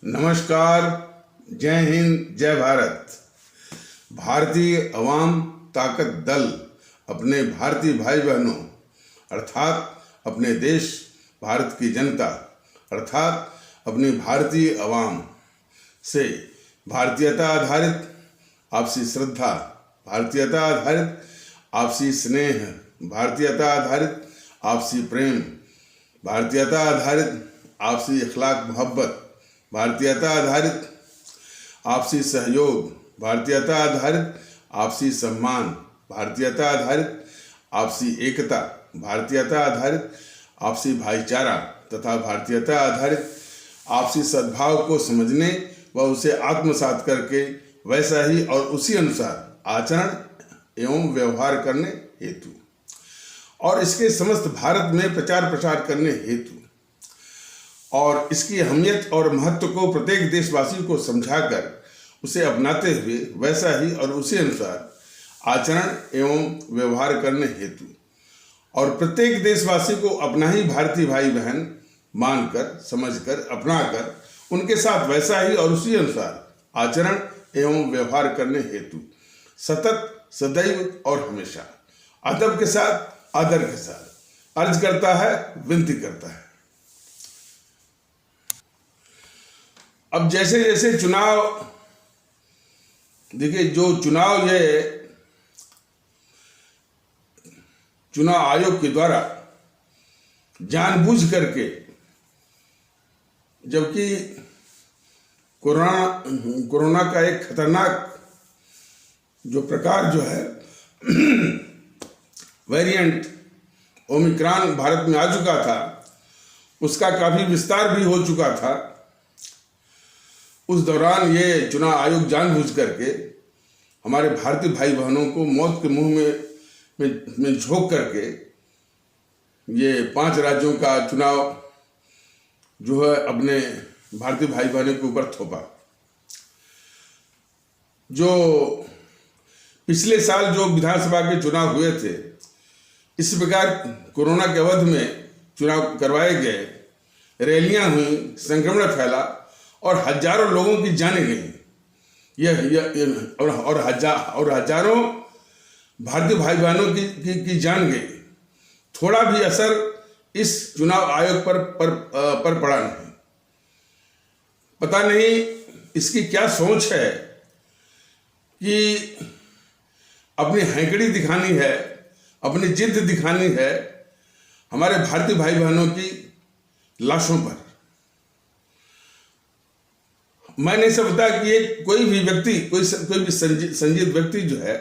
नमस्कार, जय हिंद, जय भारत। भारतीय अवाम ताकत दल अपने भारतीय भाई बहनों अर्थात अपने देश भारत की जनता अर्थात अपनी भारतीय अवाम से भारतीयता आधारित आपसी श्रद्धा, भारतीयता आधारित आपसी स्नेह, भारतीयता आधारित आपसी प्रेम, भारतीयता आधारित आपसी अखलाक मोहब्बत, भारतीयता आधारित आपसी सहयोग, भारतीयता आधारित आपसी सम्मान, भारतीयता आधारित आपसी एकता, भारतीयता आधारित आपसी भाईचारा तथा भारतीयता आधारित आपसी सद्भाव को समझने व उसे आत्मसात करके वैसा ही और उसी अनुसार आचरण एवं व्यवहार करने हेतु और इसके समस्त भारत में प्रचार प्रसार करने हेतु और इसकी अहमियत और महत्व को प्रत्येक देशवासी को समझाकर उसे अपनाते हुए वैसा ही और उसी अनुसार आचरण एवं व्यवहार करने हेतु और प्रत्येक देशवासी को अपना ही भारतीय भाई बहन मानकर, समझकर, अपनाकर उनके साथ वैसा ही और उसी अनुसार आचरण एवं व्यवहार करने हेतु सतत, सदैव और हमेशा अदब के साथ, आदर के साथ अर्ज करता है, विनती करता है। अब जैसे जैसे चुनाव, देखिए जो चुनाव ये चुनाव आयोग के द्वारा जानबूझ करके, जबकि कोरोना का एक खतरनाक जो प्रकार जो है वेरिएंट ओमिक्रॉन भारत में आ चुका था, उसका काफी विस्तार भी हो चुका था। उस दौरान ये चुनाव आयोग जानबूझ करके हमारे भारतीय भाई बहनों को मौत के मुंह में झोंक करके ये 5 राज्यों का चुनाव जो है अपने भारतीय भाई बहनों के ऊपर थोपा। जो पिछले साल जो विधानसभा के चुनाव हुए थे, इस प्रकार कोरोना के अवधि में चुनाव करवाए गए, रैलियां हुई, संक्रमण फैला और हजारों लोगों की जानें गई और हजारों भारतीय भाई बहनों की जान गई। थोड़ा भी असर इस चुनाव आयोग पर पड़ा नहीं। पता नहीं इसकी क्या सोच है कि अपनी हैंकड़ी दिखानी है, अपनी जिद दिखानी है हमारे भारतीय भाई बहनों की लाशों पर। मैं नहीं समझता कि ये कोई भी व्यक्ति, कोई भी संजीत व्यक्ति जो है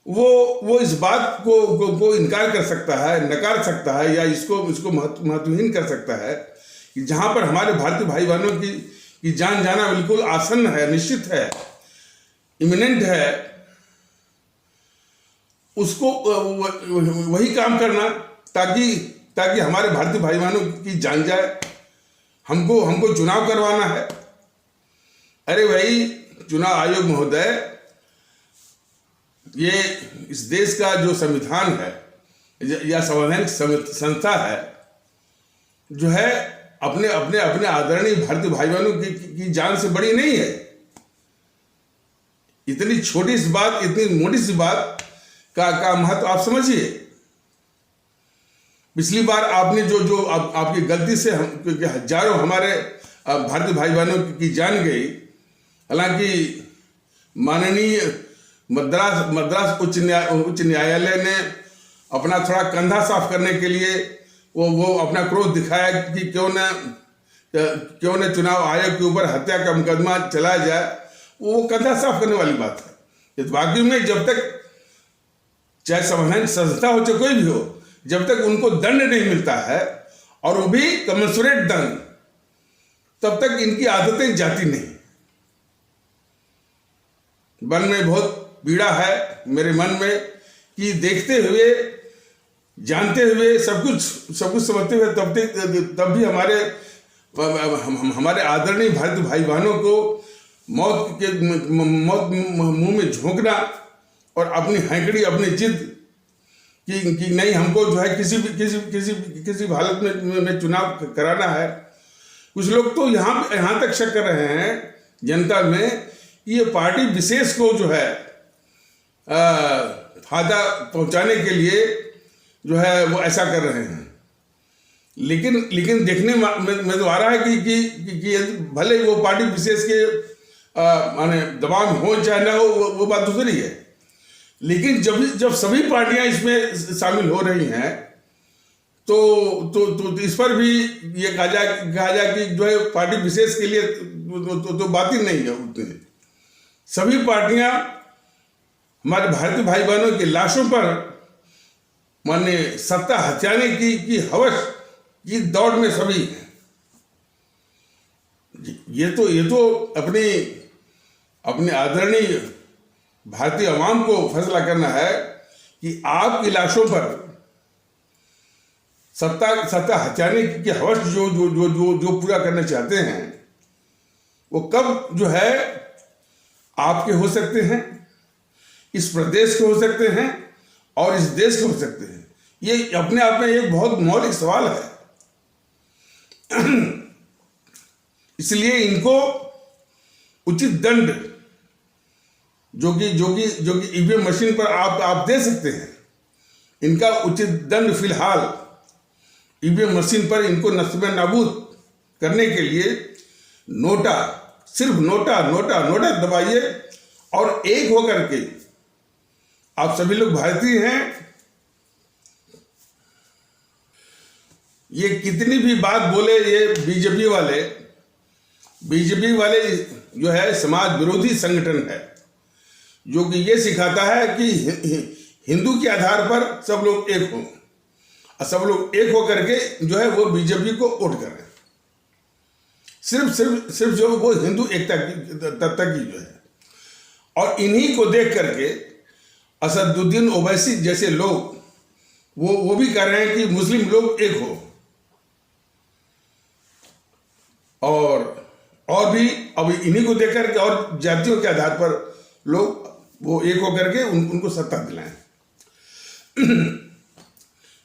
वो इस बात को इनकार कर सकता है, नकार सकता है या इसको महत्वहीन कर सकता है कि जहां पर हमारे भारतीय भाई बहनों की जान जाना बिल्कुल आसन्न है, निश्चित है, इमिनेंट है, उसको वही काम करना ताकि हमारे भारतीय भाई बहनों की जान जाए। हमको चुनाव करवाना है। अरे भाई, चुनाव आयोग महोदय, ये इस देश का जो संविधान है या संवैधानिक संस्था है जो है अपने आदरणीय भारतीय भाई बहनों की जान से बड़ी नहीं है। इतनी छोटी सी बात, इतनी मोटी सी बात का महत्व आप समझिए। पिछली बार आपने जो आपकी गलती से हजारों हमारे भारतीय भाई बहनों की जान गई। हालांकि माननीय मद्रास उच्च न्यायालय ने अपना थोड़ा कंधा साफ करने के लिए वो अपना क्रोध दिखाया कि क्यों न चुनाव आयोग के ऊपर हत्या का मुकदमा चलाया जाए। वो कंधा साफ करने वाली बात है। इस वाकई में जब तक चाहे संवैधानिक संस्था हो चाहे कोई भी हो, जब तक उनको दंड नहीं मिलता है और वो भी कमेंसुरेट दंड, तब तक इनकी आदतें जाती नहीं। मन में बहुत पीड़ा है मेरे मन में कि देखते हुए, जानते हुए, सब कुछ समझते हुए तब भी हमारे आदरणीय भारतीय भाई बहनों को मौत मुंह में झोंकना और अपनी हैंकड़ी, अपनी जिद कि नहीं, हमको जो है किसी भी हालत में चुनाव कराना है, कुछ लोग तो यहाँ तक शक कर रहे हैं जनता में कि ये पार्टी विशेष को जो है फायदा पहुंचाने के लिए जो है वो ऐसा कर रहे हैं। लेकिन देखने में तो आ रहा है कि भले वो पार्टी विशेष के माने दबाव हो चाहे ना हो, वो बात दूसरी है। लेकिन जब सभी पार्टियां इसमें शामिल हो रही हैं तो इस पर भी ये कहा जाए कि जो है पार्टी विशेष के लिए तो बात ही नहीं है उतनी। सभी पार्टियां हमारे भारतीय भाई बहनों की लाशों पर माने सत्ता हथियाने की हवस की दौड़ में सभी हैं। ये तो अपने आदरणीय भारतीय अवाम को फैसला करना है कि आपकी लाशों पर सत्ता हथियाने की हवस जो पूरा करना चाहते हैं वो कब जो है आपके हो सकते हैं, इस प्रदेश के हो सकते हैं और इस देश के हो सकते हैं। ये अपने आप में एक बहुत मौलिक सवाल है। इसलिए इनको उचित दंड जो कि ईवीएम मशीन पर आप दे सकते हैं, इनका उचित दंड फिलहाल ईवीएम मशीन पर इनको नस्ब नाबूद करने के लिए सिर्फ नोटा दबाइए और एक होकर के आप सभी लोग भारतीय हैं। ये कितनी भी बात बोले ये बीजेपी वाले जो है समाज विरोधी संगठन है, जो कि ये सिखाता है कि हिंदू के आधार पर सब लोग एक हों और सब लोग एक होकर के जो है वो बीजेपी को वोट करें। सिर्फ जो वो हिंदू एकता की जो है, और इन्हीं को देख करके असदुद्दीन ओवैसी जैसे लोग वो भी कह रहे हैं कि मुस्लिम लोग एक हो, और भी अब इन्हीं को देख करके और जातियों के आधार पर लोग वो एक होकर के उनको सत्ता दिलाएं।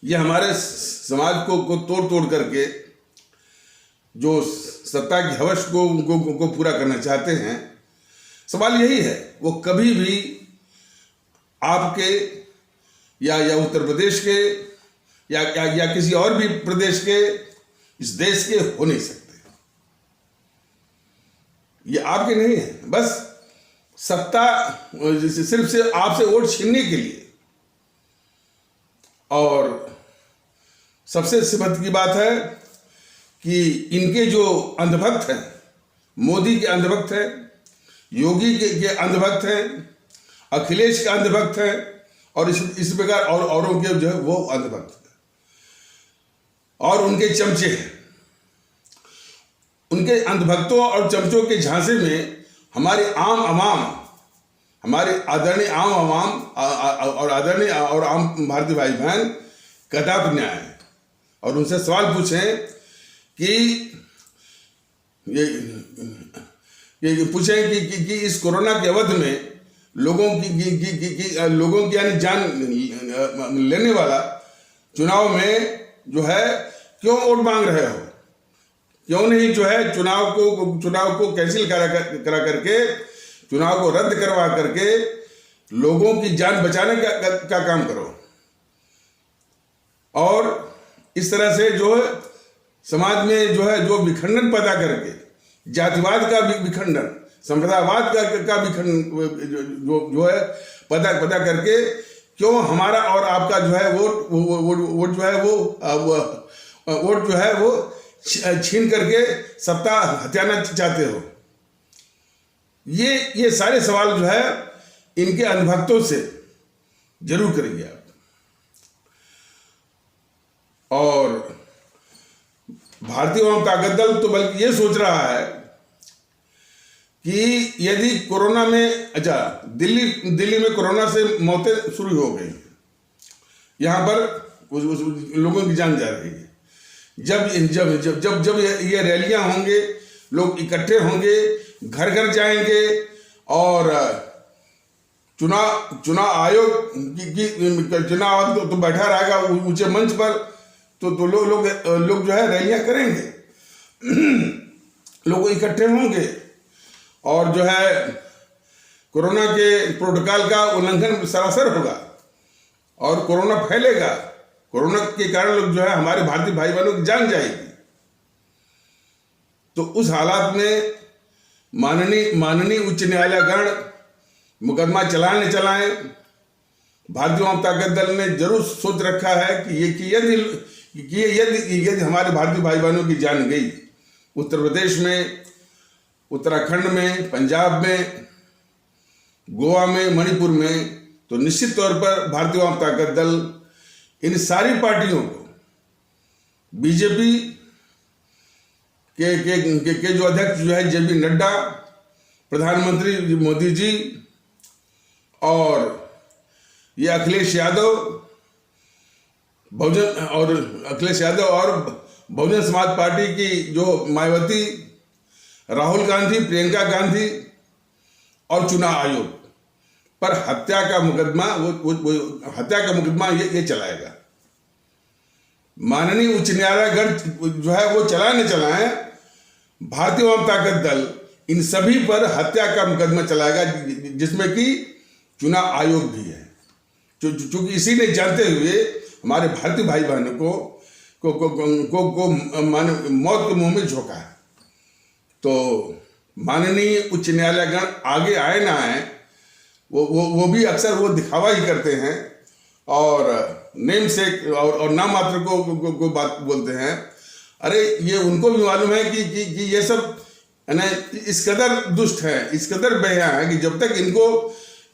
ये हमारे समाज को तोड़ करके जो सत्ता की हवस को पूरा करना चाहते हैं। सवाल यही है, वो कभी भी आपके या उत्तर प्रदेश के या किसी और भी प्रदेश के, इस देश के हो नहीं सकते। ये आपके नहीं है, बस सत्ता सिर्फ से आपसे वोट छीनने के लिए। और सबसे सिबत की बात है कि इनके जो अंधभक्त हैं, मोदी के अंधभक्त हैं, योगी के अंधभक्त हैं, अखिलेश के अंधभक्त हैं, और इस प्रकार औरों के जो है वो अंधभक्त हैं और उनके चमचे हैं। उनके अंधभक्तों और चमचों के झांसे में हमारे आदरणीय आम आवाम और आदरणीय और आम भारतीय भाई बहन कदापि न्याय है। और उनसे सवाल पूछें कि ये पूछें कि इस कोरोना के अवधि में लोगों की यानी जान लेने वाला चुनाव में जो है क्यों वोट मांग रहे हो? क्यों नहीं जो है चुनाव को कैंसिल करा करके, चुनाव को रद्द करवा करके लोगों की जान बचाने का काम करो। और इस तरह से जो है समाज में जो है जो विखंडन पैदा करके, जातिवाद का विखंडन, संप्रदायवाद का विखंडन जो है पैदा करके, क्यों हमारा और आपका जो है वोट जो है वो छीन करके सत्ता हथियाना चाहते हो? ये सारे सवाल जो है इनके अंधभक्तों से जरूर करेंगे आप। और भारतीय जनता दल तो बल्कि ये सोच रहा है कि यदि कोरोना में दिल्ली में कोरोना से मौतें शुरू हो गई, यहाँ पर लोगों की जान जा रही है। जब ये रैलियां होंगे, लोग इकट्ठे होंगे, घर घर जाएंगे और चुनाव आयोग चुनाव तो बैठा रहेगा ऊंचे मंच पर, तो लोग जो है रैलियां करेंगे। लोग इकट्ठे होंगे और जो है कोरोना के प्रोटोकॉल का उल्लंघन सरासर होगा और कोरोना फैलेगा। कोरोना के कारण लोग जो है हमारे भारतीय भाई बहनों की जान जाएगी। तो उस हालात में माननीय उच्च न्यायालयगण मुकदमा चलाएं भारतीय वाम ताकत दल ने जरूर सोच रखा है कि यदि हमारे भारतीय भाई बहनों की जान गई उत्तर प्रदेश में, उत्तराखंड में, पंजाब में, गोवा में, मणिपुर में, तो निश्चित तौर पर भारतीय वाम ताकत दल इन सारी पार्टियों को, बीजेपी के जो अध्यक्ष जो है जेपी नड्डा, प्रधानमंत्री मोदी जी और ये अखिलेश यादव और बहुजन समाज पार्टी की जो मायावती, राहुल गांधी, प्रियंका गांधी और चुनाव आयोग पर हत्या का मुकदमा ये चलाएगा। माननीय उच्च न्यायालय जो है वो चलाए, भारतीय वाम ताकत दल इन सभी पर हत्या का मुकदमा चलाएगा, जिसमें कि चुनाव आयोग भी है। चूंकि इसी ने जानते हुए हमारे भारतीय भाई बहनों को मौत के मुंह में झोंका है। तो माननीय उच्च न्यायालयगण आगे आए ना आए, वो भी अक्सर वो दिखावा ही करते हैं और नेम से और नाम मात्र को बात बोलते हैं। अरे ये उनको भी मालूम है कि ये सब है ना इस कदर दुष्ट है, इस कदर बेहया है कि जब तक इनको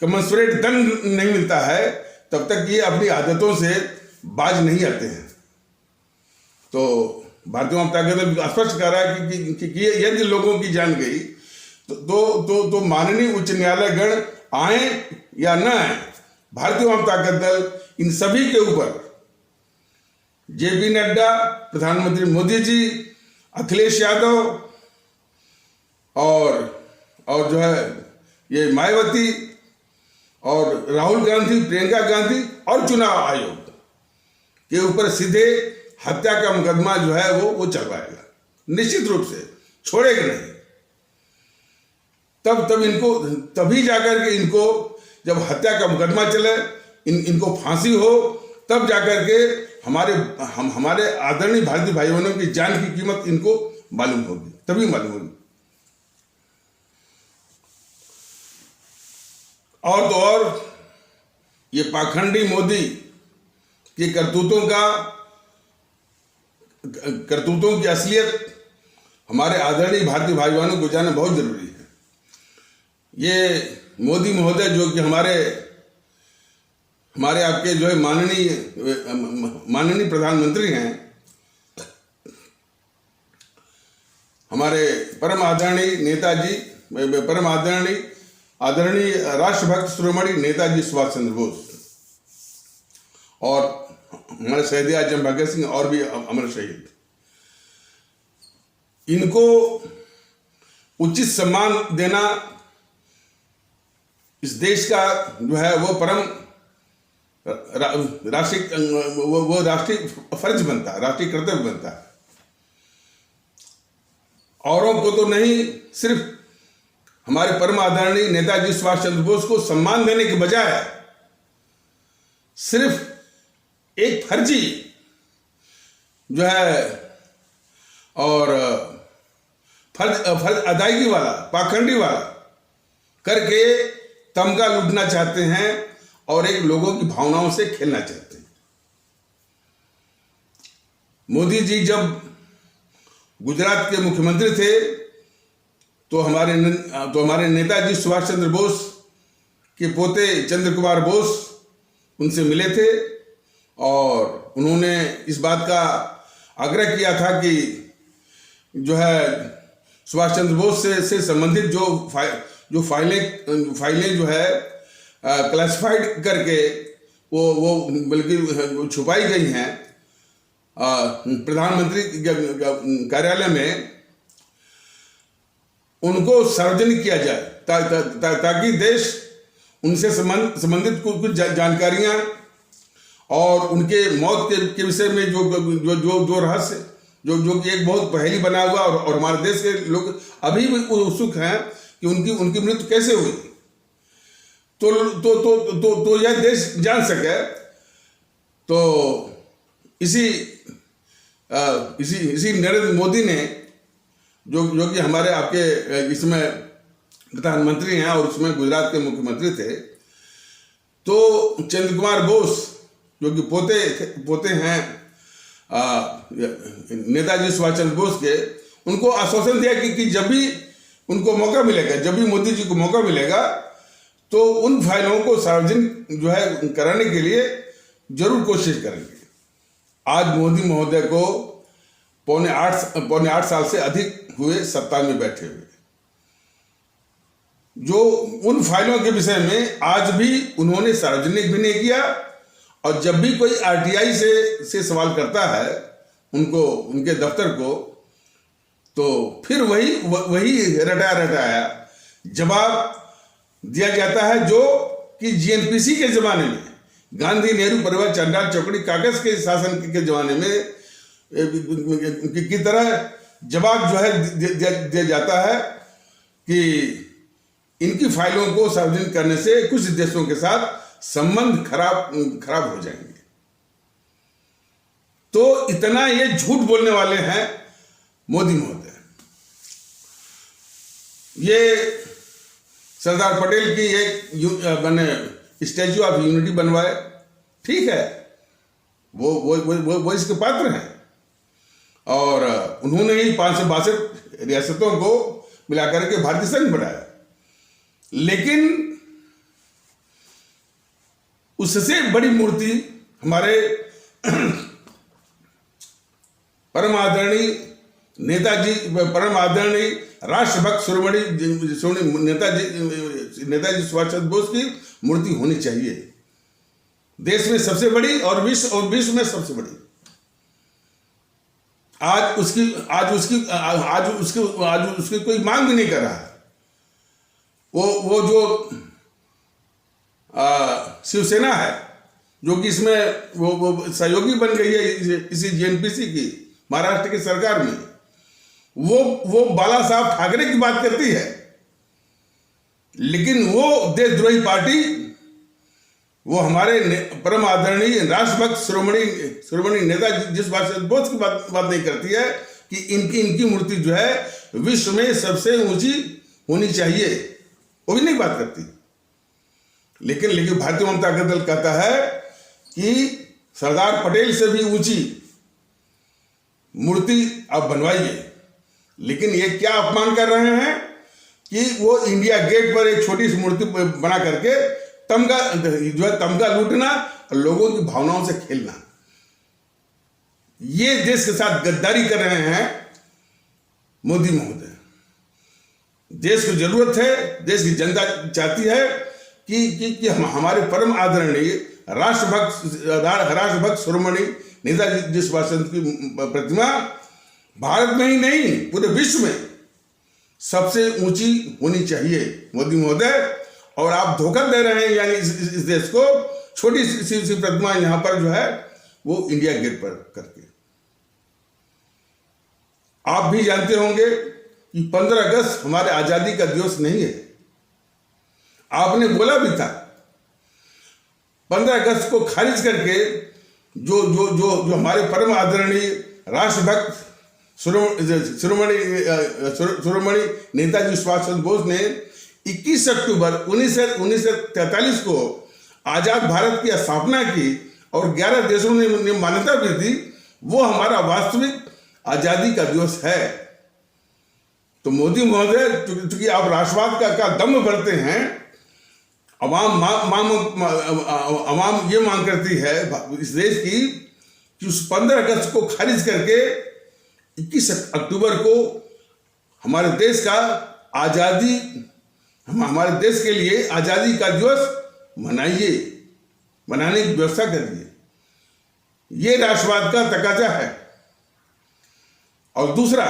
कमेंसुरेट दंड नहीं मिलता है तब तक ये अपनी आदतों से बाज नहीं आते हैं। तो भारतीय वाम ताकत दल स्पष्ट कर रहा है कि यदि लोगों की जान गई तो माननीय उच्च न्यायालयगण आए या न आए, भारतीय वाम ताकत दल इन सभी के ऊपर जेपी नड्डा, प्रधानमंत्री मोदी जी, अखिलेश यादव और जो है ये मायावती और राहुल गांधी, प्रियंका गांधी और चुनाव आयोग के ऊपर सीधे हत्या का मुकदमा जो है वो चलवाएगा, निश्चित रूप से छोड़ेगा नहीं। तब इनको तभी जाकर के इनको जब हत्या का मुकदमा चले, इनको फांसी हो, तब जाकर के हमारे आदरणीय भारतीय भाई बहनों की जान की कीमत इनको मालूम होगी, तभी मालूम होगी। और तो और ये पाखंडी मोदी की करतूतों की असलियत हमारे आदरणीय भारतीय भाई बहनों को जानना बहुत जरूरी है। ये मोदी महोदय जो कि हमारे आपके जो है माननीय प्रधानमंत्री हैं, हमारे परम आदरणीय नेताजी, परम आदरणीय राष्ट्रभक्त शिरोमणि नेताजी सुभाष चंद्र बोस और हमारे शहीद आजम भगत सिंह और भी अमर शहीद, इनको उचित सम्मान देना इस देश का जो है वो परम राष्ट्रीय फर्ज बनता है, राष्ट्रीय कर्तव्य बनता है। औरों को तो नहीं, सिर्फ हमारे परम आदरणीय नेताजी सुभाष चंद्र बोस को सम्मान देने के बजाय सिर्फ एक फर्जी जो है और फर्ज अदायगी वाला, पाखंडी वाला करके तमगा लूटना चाहते हैं और एक लोगों की भावनाओं से खेलना चाहते हैं। मोदी जी जब गुजरात के मुख्यमंत्री थे तो हमारे नेताजी सुभाष चंद्र बोस के पोते चंद्र कुमार बोस उनसे मिले थे और उन्होंने इस बात का आग्रह किया था कि जो है सुभाष चंद्र बोस से संबंधित जो फाइलें जो है क्लासिफाइड करके वो बल्कि छुपाई गई हैं प्रधानमंत्री कार्यालय में, उनको सार्वजनिक किया जाए ताकि देश उनसे संबंधित कुछ जानकारियां और उनके मौत के विषय में जो रहस्य जो कि एक बहुत पहेली बना हुआ, और हमारे देश के लोग अभी भी उत्सुक हैं कि उनकी मृत्यु कैसे हुई। तो यह देश जान सके, तो इसी नरेंद्र मोदी ने, जो कि हमारे आपके इसमें प्रधानमंत्री हैं और उसमें गुजरात के मुख्यमंत्री थे, तो चंद्र कुमार बोस जो कि पोते हैं नेताजी सुभाष चंद्र बोस के, उनको आश्वासन दिया कि जब भी उनको मौका मिलेगा, जब भी मोदी जी को मौका मिलेगा, तो उन फाइलों को सार्वजनिक जो है कराने के लिए जरूर कोशिश करेंगे। आज मोदी महोदय को पौने आठ साल से अधिक हुए सत्ता में बैठे हुए, जो उन फाइलों के विषय में आज भी उन्होंने सार्वजनिक भी नहीं किया, और जब भी कोई आरटीआई से सवाल करता है उनके दफ्तर को, तो फिर वही रटाया जवाब दिया जाता है, जो कि जीएनपीसी के जमाने में, गांधी नेहरू परिवार चंडाल चौकड़ी कागज के शासन के जमाने में की तरह जवाब जो है दिया जाता है कि इनकी फाइलों को सार्वजनिक करने से कुछ देशों के साथ संबंध खराब हो जाएंगे। तो इतना ये झूठ बोलने वाले हैं मोदी महोदय। ये सरदार पटेल की एक स्टैच्यू ऑफ यूनिटी बनवाए, ठीक है, वो इसके पात्र हैं, और उन्होंने ही 562 रियासतों को मिलाकर के भारतीय संघ बनाया। लेकिन उससे बड़ी मूर्ति हमारे परम आदरणीय नेताजी, परम आदरणीय राष्ट्रभक्त शिरोमणि नेताजी सुभाष चंद्र बोस की मूर्ति होनी चाहिए, देश में सबसे बड़ी और विश्व में सबसे बड़ी। आज उसकी कोई मांग भी नहीं कर रहा है। वो जो शिवसेना है, जो कि इसमें वो सहयोगी बन गई है इसी जीएनपीसी की महाराष्ट्र की सरकार में, वो बाला साहब ठाकरे की बात करती है, लेकिन वो देशद्रोही पार्टी, वो हमारे परम आदरणीय राष्ट्रभक्त शिरोमणि नेताजी सुभाष चंद्र बोस की बात नहीं करती है कि इनकी मूर्ति जो है विश्व में सबसे ऊंची होनी चाहिए, वो भी नहीं बात करती। लेकिन भारतीय जनता दल कहता है कि सरदार पटेल से भी ऊंची मूर्ति आप बनवाइए। लेकिन ये क्या अपमान कर रहे हैं कि वो इंडिया गेट पर एक छोटी सी मूर्ति बना करके तमगा लूटना और लोगों की भावनाओं से खेलना, ये देश के साथ गद्दारी कर रहे हैं मोदी महोदय। देश को जरूरत है, देश की जनता चाहती है कि हमारे परम आदरणीय राष्ट्रभक्त शिरोमणि नेताजी सुभाष चंद्र की प्रतिमा भारत में ही नहीं पूरे विश्व में सबसे ऊंची होनी चाहिए मोदी महोदय। और आप धोखा दे रहे हैं, यानी इस देश को छोटी सी प्रतिमा यहां पर जो है वो इंडिया गेट पर करके। आप भी जानते होंगे कि 15 अगस्त हमारे आजादी का दिवस नहीं है। आपने बोला भी था 15 अगस्त को खारिज करके जो हमारे परम आदरणीय राष्ट्रभक्त शिरोमणि नेताजी सुभाष चंद्र बोस ने 21 अक्टूबर 1943 को आजाद भारत की स्थापना की और 11 देशों ने मान्यता भी दी, वो हमारा वास्तविक आजादी का दिवस है। तो मोदी महोदय, चूंकि आप राष्ट्रवाद का दम भरते हैं, अवाम ये मांग करती है इस देश की कि उस 15 अगस्त को खारिज करके 21 अक्टूबर को हमारे देश का आजादी, हमारे देश के लिए आजादी का दिवस मनाइए, मनाने की व्यवस्था करिए। ये राष्ट्रवाद का तकाजा है। और दूसरा,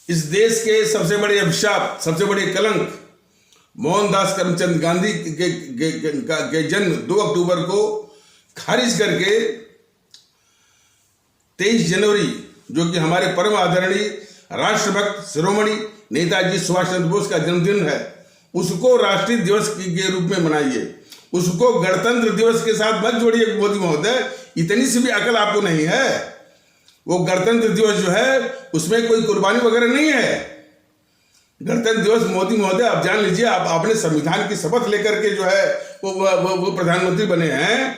इस देश के सबसे बड़े अभिशाप, सबसे बड़े कलंक मोहनदास करमचंद गांधी के जन्म 2 अक्टूबर को खारिज करके 23 जनवरी जो कि हमारे परम आदरणीय राष्ट्रभक्त शिरोमणि नेताजी सुभाष चंद्र बोस का जन्मदिन है, उसको राष्ट्रीय दिवस के रूप में मनाइए। उसको गणतंत्र दिवस के साथ मत जोड़िए मोदी महोदय, इतनी सी भी अकल आपको नहीं है। वो गणतंत्र दिवस जो है उसमें कोई कुर्बानी वगैरह नहीं है। गणतंत्र दिवस मोदी महोदय आप जान लीजिए, आप अपने संविधान की शपथ लेकर के जो है वो प्रधानमंत्री बने हैं,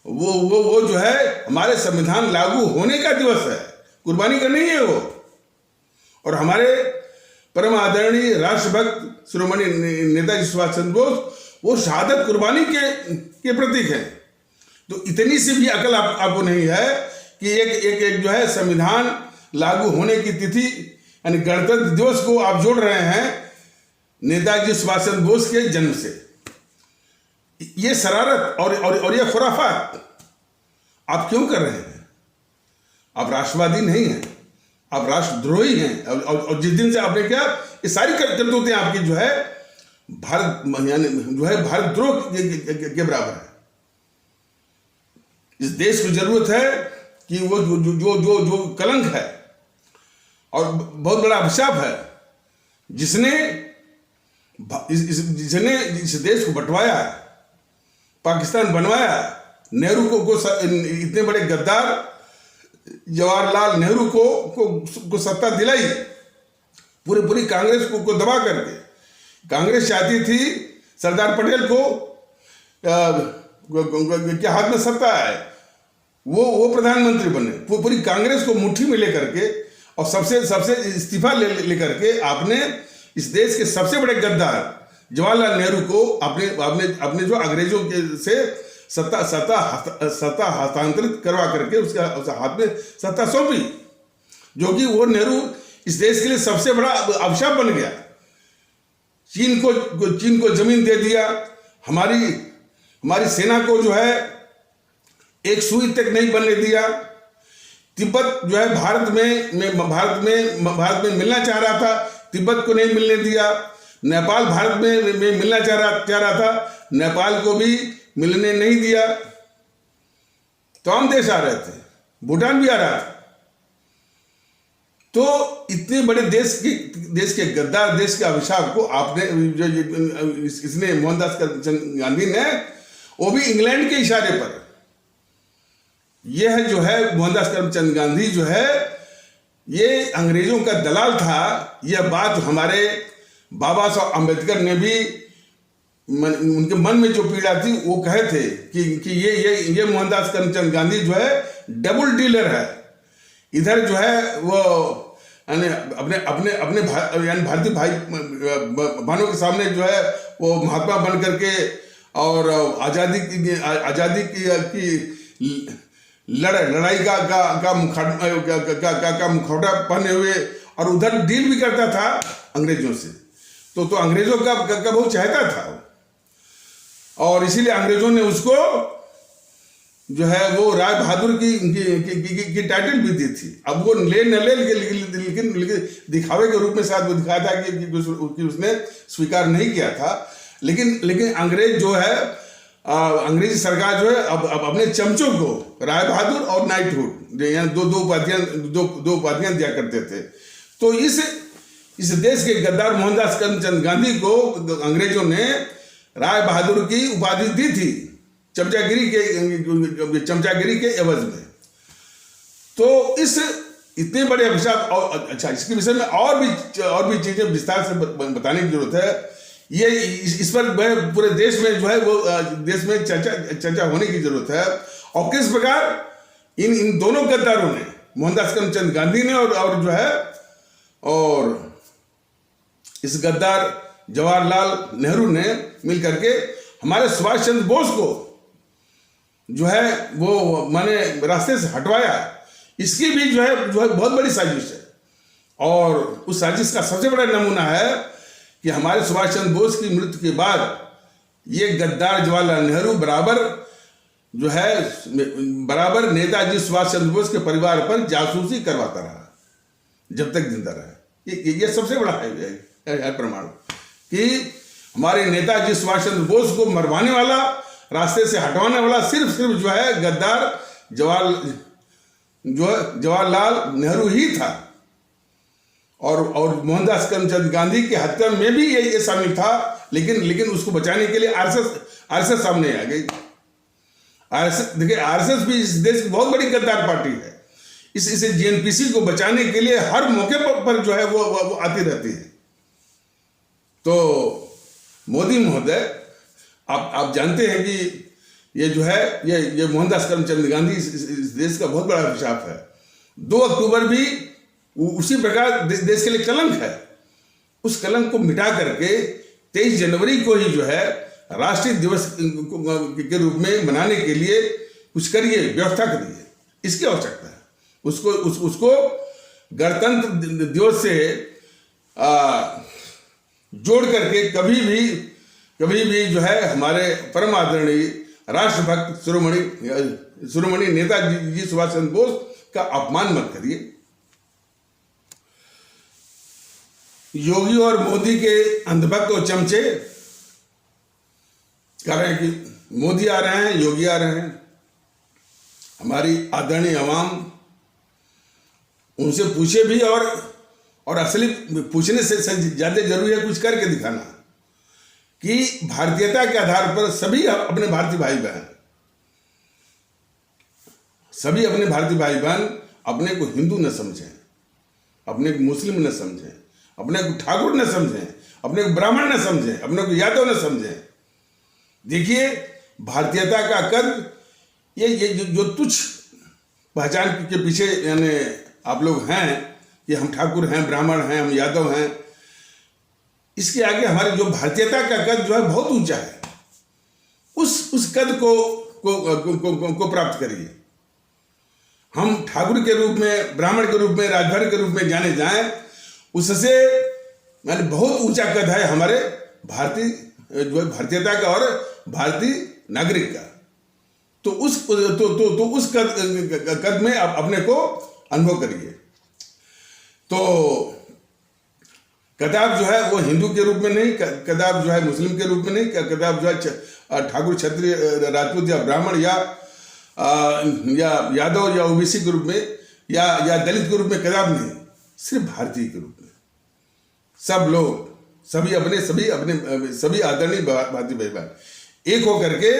वो जो है हमारे संविधान लागू होने का दिवस है, कुर्बानी का नहीं है वो। और हमारे परम आदरणीय राष्ट्रभक्त शिरोमणि नेताजी सुभाष चंद्र बोस वो शहादत कुर्बानी के प्रतीक हैं। तो इतनी सी भी अकल आपको नहीं है कि एक जो है संविधान लागू होने की तिथि यानी गणतंत्र दिवस को आप जोड़ रहे हैं नेताजी सुभाष चंद्र बोस के जन्म से। ये शरारत और ये खुराफात आप क्यों कर रहे हैं? आप राष्ट्रवादी नहीं हैं, आप राष्ट्रद्रोही हैं। और जिस दिन से आपने क्या ये सारी करतूतें आपकी जो है भारत यानी जो है भारतद्रोह के बराबर है। इस देश को जरूरत है कि वो जो कलंक है और बहुत बड़ा अभिशाप है जिसने इस देश को बंटवाया, पाकिस्तान बनवाया, नेहरू को इतने बड़े गद्दार जवाहरलाल नेहरू को सत्ता दिलाई, पूरी कांग्रेस को दबा करके। कांग्रेस चाहती थी सरदार पटेल को के हाथ में सत्ता है, वो प्रधानमंत्री बने। पूरी कांग्रेस को मुट्ठी में लेकर के और सबसे इस्तीफा लेकर के आपने इस देश के सबसे बड़े गद्दार जवाहरलाल नेहरू को अपने जो अंग्रेजों से सत्ता हस्तांतरित करवा करके उसके हाथ में सत्ता सौंपी, जो कि वो नेहरू इस देश के लिए सबसे बड़ा अभिशाप बन गया। चीन को जमीन दे दिया, हमारी सेना को जो है एक सुई तक नहीं बनने दिया। तिब्बत जो है भारत में मिलना चाह रहा था, तिब्बत को नहीं मिलने दिया। नेपाल भारत में मिलना चाह रहा था, नेपाल को भी मिलने नहीं दिया। तमाम देश आ रहे थे, भूटान भी आ रहा था। तो इतने बड़े देश के गद्दार, देश के अभिशाप को आपने इसने मोहनदास करमचंद गांधी ने, वो भी इंग्लैंड के इशारे पर, यह जो है मोहनदास करमचंद गांधी जो है ये अंग्रेजों का दलाल था। यह बात हमारे बाबा साहब अम्बेडकर ने भी उनके मन में जो पीड़ा थी वो कहे थे कि ये मोहनदास करमचंद गांधी जो है डबल डीलर है। इधर जो है वो अपने भारतीय भाई बहनों के सामने जो है वो महात्मा बन करके और आजादी की लड़ाई का मुखौटा पहने हुए, और उधर डील भी करता था अंग्रेजों से। तो अंग्रेजों का बहुत चाहता था, और इसीलिए अंग्रेजों ने उसको जो है वो राय बहादुर की टाइटल भी दी थी। अब वो ले न ले लेकिन दिखावे के रूप में शायद वो दिखाया था कि उसने स्वीकार नहीं किया था। लेकिन अंग्रेज जो है अंग्रेजी सरकार जो है अब अपने चमचों को राय बहादुर और नाइटहुड दो उपाधियां दिया करते थे। तो इस देश के गद्दार मोहनदास करमचंद गांधी को अंग्रेजों ने राय बहादुर की उपाधि दी थी चमचागिरी के एवज में। तो इस इतने बड़े अभिशाप, और अच्छा इसके विषय में और भी चीजें विस्तार से बताने की जरूरत है। ये इस पर पूरे देश में जो है वो देश में चर्चा होने की जरूरत है। और किस प्रकार इन दोनों गद्दारों ने, मोहनदास करमचंद गांधी ने और जो है और इस गद्दार जवाहरलाल नेहरू ने मिलकर के हमारे सुभाष चंद्र बोस को जो है वो माने रास्ते से हटवाया। इसकी भी जो है बहुत बड़ी साजिश है। और उस साजिश का सबसे बड़ा नमूना है कि हमारे सुभाष चंद्र बोस की मृत्यु के बाद ये गद्दार जवाहरलाल नेहरू बराबर नेताजी सुभाष चंद्र बोस के परिवार पर जासूसी करवाता रहा जब तक जिंदा रहा। ये सबसे बड़ा है प्रमाण कि हमारे नेताजी सुभाष चंद्र बोस को मरवाने वाला, रास्ते से हटवाने वाला सिर्फ जो है गद्दार जो जवाहरलाल नेहरू ही था, और मोहनदास करमचंद गांधी की हत्या में भी ये शामिल था, लेकिन उसको बचाने के लिए आरएसएस सामने आ गई। आरएसएस, देखिए आरएसएस भी इस देश की बहुत बड़ी गद्दार पार्टी है। इसे जीएनपीसी को बचाने के लिए हर मौके पर जो है वो आती रहती है। तो मोदी महोदय, आप जानते हैं कि ये जो है ये मोहनदास करमचंद गांधी इस देश का बहुत बड़ा अभिशाप है। 2 अक्टूबर भी उसी प्रकार देश के लिए कलंक है। उस कलंक को मिटा करके 23 जनवरी को ही जो है राष्ट्रीय दिवस के रूप में मनाने के लिए कुछ करिए, व्यवस्था करिए, इसकी आवश्यकता है। उसको गणतंत्र दिवस से जोड़ करके कभी भी जो है हमारे परम आदरणीय राष्ट्रभक्त शिरोमणि नेताजी सुभाष चंद्र बोस का अपमान मत करिए। योगी और मोदी के अंधभक्त और चमचे कह रहे हैं कि मोदी आ रहे हैं, योगी आ रहे हैं। हमारी आदरणीय आवाम उनसे पूछे भी, और असली पूछने से ज्यादा जरूरी है कुछ करके दिखाना कि भारतीयता के आधार पर सभी अपने भारतीय भाई बहन अपने को हिंदू न समझें, अपने को मुस्लिम न समझें, अपने को ठाकुर न समझें, अपने को ब्राह्मण न समझें, अपने को यादव न समझें। देखिए भारतीयता का कद ये जो तुच्छ पहचान के पीछे यानी आप लोग हैं कि हम ठाकुर हैं, ब्राह्मण हैं, हम यादव हैं, इसके आगे हमारी जो भारतीयता का कद जो है बहुत ऊंचा है। उस कद को प्राप्त करिए। हम ठाकुर के रूप में, ब्राह्मण के रूप में, राजभर के रूप में जाने जाएं, उससे मैंने बहुत ऊंचा कद है हमारे भारतीयता का और भारतीय नागरिक का। तो उस कद में आप अपने को अनुभव करिए। तो कदाप जो है वो हिंदू के रूप में नहीं, कदाप जो है मुस्लिम के रूप में नहीं, कदाप जो है ठाकुर, क्षत्रिय, राजपूत या ब्राह्मण या यादव या ओबीसी के रूप में या दलित के रूप में कदाप नहीं, सिर्फ भारतीय के रूप में सब लोग, सभी आदरणीय भारतीय भाई बहन एक होकर के